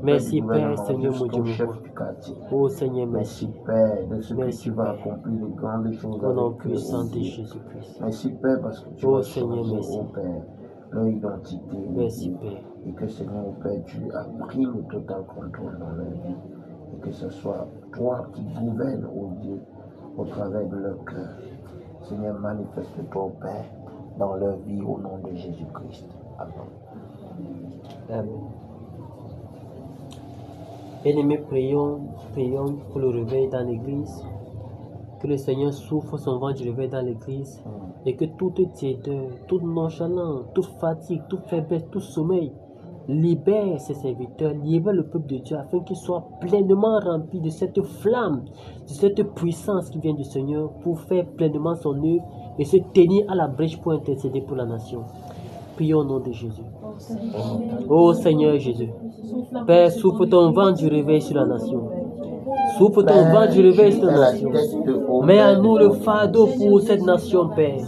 Merci Père, Seigneur mon Dieu. Oh Seigneur, merci. Merci Père. Au nom puissant de Jésus-Christ. Merci Père parce que tu Oh Seigneur, merci. leur identité. Merci Père. Et que Seigneur, au Père, tu as pris le total contrôle dans leur vie. Et que ce soit toi qui gouvernes, oh Dieu, au travers de leur cœur. Seigneur, manifeste-toi, Père, dans leur vie au nom de Jésus-Christ. Amen. Amen. Bien-aimés, prions pour le réveil dans l'église. Que le Seigneur souffle son vent du réveil dans l'église. Et que toute tiédeur, toute nonchalance, toute fatigue, toute faiblesse, tout sommeil libère ses serviteurs, libère le peuple de Dieu afin qu'il soit pleinement rempli de cette flamme, de cette puissance qui vient du Seigneur pour faire pleinement son œuvre et se tenir à la brèche pour intercéder pour la nation. Prions au nom de Jésus. Ô Seigneur Jésus, Père, souffle ton vent du réveil sur la nation. Souffle ton vent du réveil sur la nation. Mets à nous le fardeau pour cette nation, Père.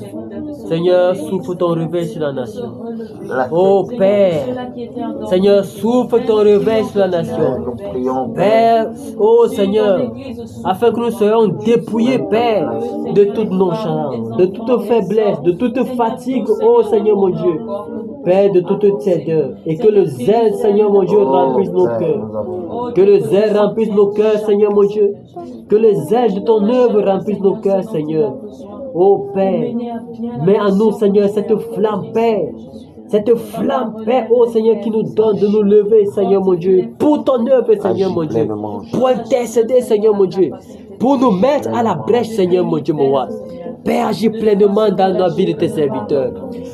Seigneur, souffle ton réveil sur la nation. Oh Père, Seigneur, souffle ton réveil sur la nation. Père, oh Seigneur, afin que nous soyons dépouillés, Père, de toute nonchalance, de toute faiblesse, de toute fatigue, oh Seigneur mon Dieu, Père, de toute tiédeur, et que le zèle, Seigneur mon Dieu, remplisse nos cœurs. Que le zèle remplisse nos cœurs, Seigneur mon Dieu. Que le zèle de ton œuvre remplisse nos cœurs, Seigneur. Oh Père, mets en nous, Seigneur, cette flamme, Père. Cette flamme, Père, oh Seigneur, qui nous donne de nous lever, Seigneur mon Dieu, pour ton œuvre, Seigneur mon Dieu, pour intercéder, Seigneur mon Dieu, pour nous mettre à la brèche, Seigneur mon Dieu, mon roi. Père, agis pleinement dans la vie de tes serviteurs.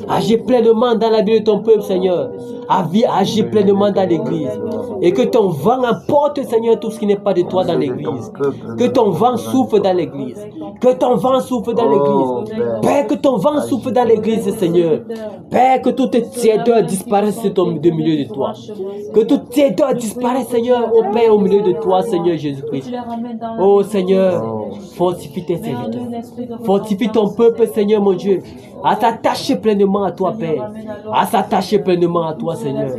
Agis pleinement dans la vie de ton peuple, Seigneur. Agis pleinement dans l'église. Et que ton vent emporte, Seigneur, tout ce qui n'est pas de toi dans l'église. Que ton vent souffle dans l'église. Que ton vent souffle dans l'église. Père, que ton vent souffle dans l'église, Seigneur. Père, que toute tiédeur disparaisse de milieu de toi. Que toute tiédeur disparaisse, Seigneur, au Père, au milieu de toi, Seigneur Jésus-Christ. Oh Seigneur, fortifie tes serviteurs. Fortifie ton peuple, Seigneur mon Dieu, à s'attacher pleinement à toi, Père. À s'attacher pleinement à toi, Seigneur.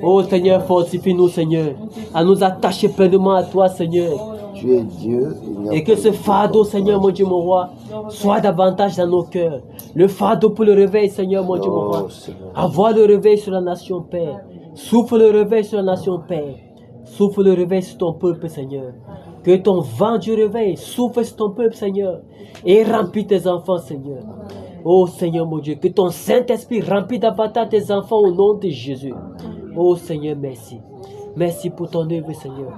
Oh Seigneur, fortifie-nous, Seigneur, à nous attacher pleinement à toi, Seigneur. Tu es Dieu. Et que ce fardeau, Seigneur mon Dieu, mon roi, soit davantage dans nos cœurs. Le fardeau pour le réveil, Seigneur mon Dieu, mon roi. Avoir le réveil sur la nation, Père. Souffle le réveil sur la nation, Père. Souffle le réveil sur ton peuple, Seigneur. Que ton vent du réveil souffle sur ton peuple, Seigneur. Et remplis tes enfants, Seigneur. Oh Seigneur mon Dieu, que ton Saint-Esprit remplit davantage tes enfants au nom de Jésus. Oh Seigneur, merci. Merci pour ton œuvre, Seigneur.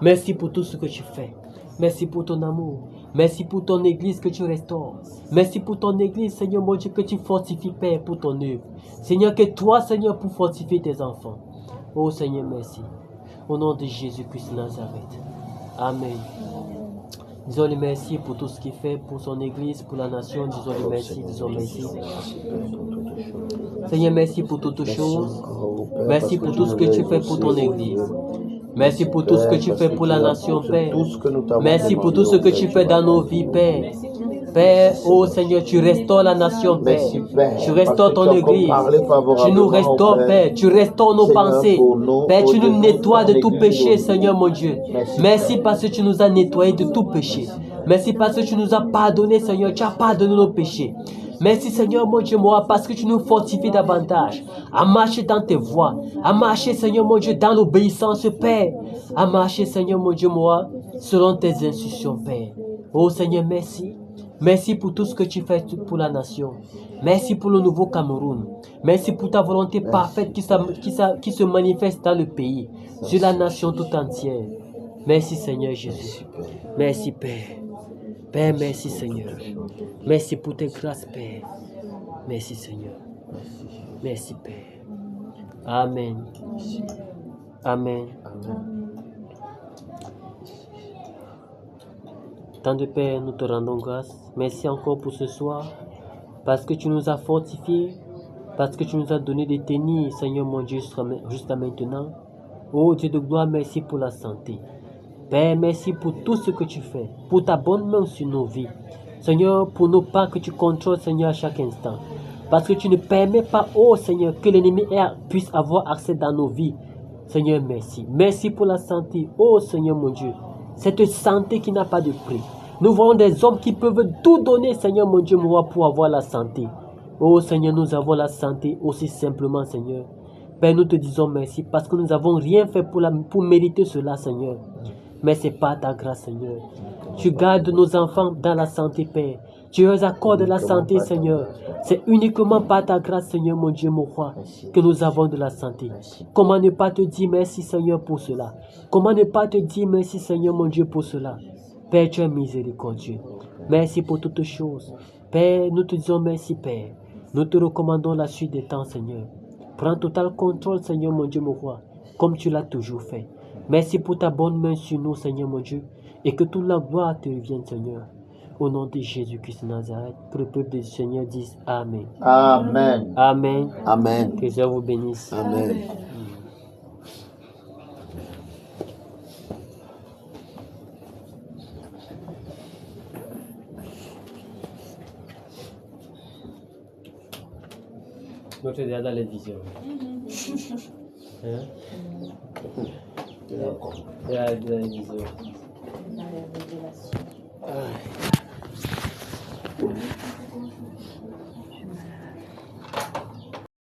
Merci pour tout ce que tu fais. Merci pour ton amour. Merci pour ton église que tu restaures. Merci pour ton église, Seigneur mon Dieu, que tu fortifies, Père, pour ton œuvre. Seigneur, que toi, Seigneur, pour fortifier tes enfants. Oh Seigneur, merci. Au nom de Jésus-Christ de Nazareth. Amen. Disons-le merci pour tout ce qu'il fait pour son église, pour la nation. Disons-le merci, disons merci. Seigneur, merci pour toutes choses. Merci pour tout ce que tu fais pour ton église. Merci pour tout ce que tu fais pour la nation, Père. Merci pour tout ce que tu fais dans nos vies, Père. Père, oh Seigneur, tu restaures la nation, Père. Tu restaures ton église. Tu nous restaures, Père. Tu restaures nos pensées. Père, tu nous nettoies de tout péché, Seigneur mon Dieu. Merci parce que tu nous as nettoyés de tout péché. Merci parce que tu nous as pardonné, Seigneur. Tu as pardonné nos péchés. Merci Seigneur mon Dieu, moi, parce que tu nous fortifies davantage à marcher dans tes voies, à marcher Seigneur mon Dieu dans l'obéissance, Père, à marcher Seigneur mon Dieu, moi, selon tes instructions, Père. Oh Seigneur, merci. Merci pour tout ce que tu fais pour la nation. Merci pour le nouveau Cameroun. Merci pour ta volonté parfaite qui se manifeste dans le pays, sur la nation tout entière. Merci Seigneur Jésus. Merci Père. Père, merci Seigneur. Merci pour tes grâces, Père. Merci Seigneur. Merci Père. Amen. Amen. Tant de Père, nous te rendons grâce. Merci encore pour ce soir. Parce que tu nous as fortifiés. Parce que tu nous as donné des tenir, Seigneur mon Dieu, jusqu'à maintenant. Oh Dieu de gloire, merci pour la santé. Père, merci pour tout ce que tu fais, pour ta bonne main sur nos vies. Seigneur, pour nos pas que tu contrôles, Seigneur, à chaque instant. Parce que tu ne permets pas, oh Seigneur, que l'ennemi puisse avoir accès dans nos vies. Seigneur, merci. Merci pour la santé, oh Seigneur mon Dieu. Cette santé qui n'a pas de prix. Nous voyons des hommes qui peuvent tout donner, Seigneur mon Dieu, moi, pour avoir la santé. Oh Seigneur, nous avons la santé aussi simplement, Seigneur. Père, nous te disons merci parce que nous n'avons rien fait pour mériter cela, Seigneur. Mais c'est pas ta grâce, Seigneur. Tu gardes nos enfants dans la santé, Père. Tu accordes la santé, Seigneur. C'est uniquement par ta grâce, Seigneur, mon Dieu, mon roi, que nous avons de la santé. Comment ne pas te dire merci, Seigneur, pour cela? Comment ne pas te dire merci, Seigneur, mon Dieu, pour cela? Père, tu es miséricordieux. Merci pour toutes choses. Père, nous te disons merci, Père. Nous te recommandons la suite des temps, Seigneur. Prends total contrôle, Seigneur, mon Dieu, mon roi, comme tu l'as toujours fait. Merci pour ta bonne main sur nous, Seigneur, mon Dieu, et que toute la gloire te revienne, Seigneur. Au nom de Jésus-Christ de Nazareth, que le peuple du Seigneur dise Amen. Amen. Amen. Amen. Que Dieu vous bénisse. Amen. Notre déjà dans les visions. Hein? Il y a dans les visions. Dans les révélations.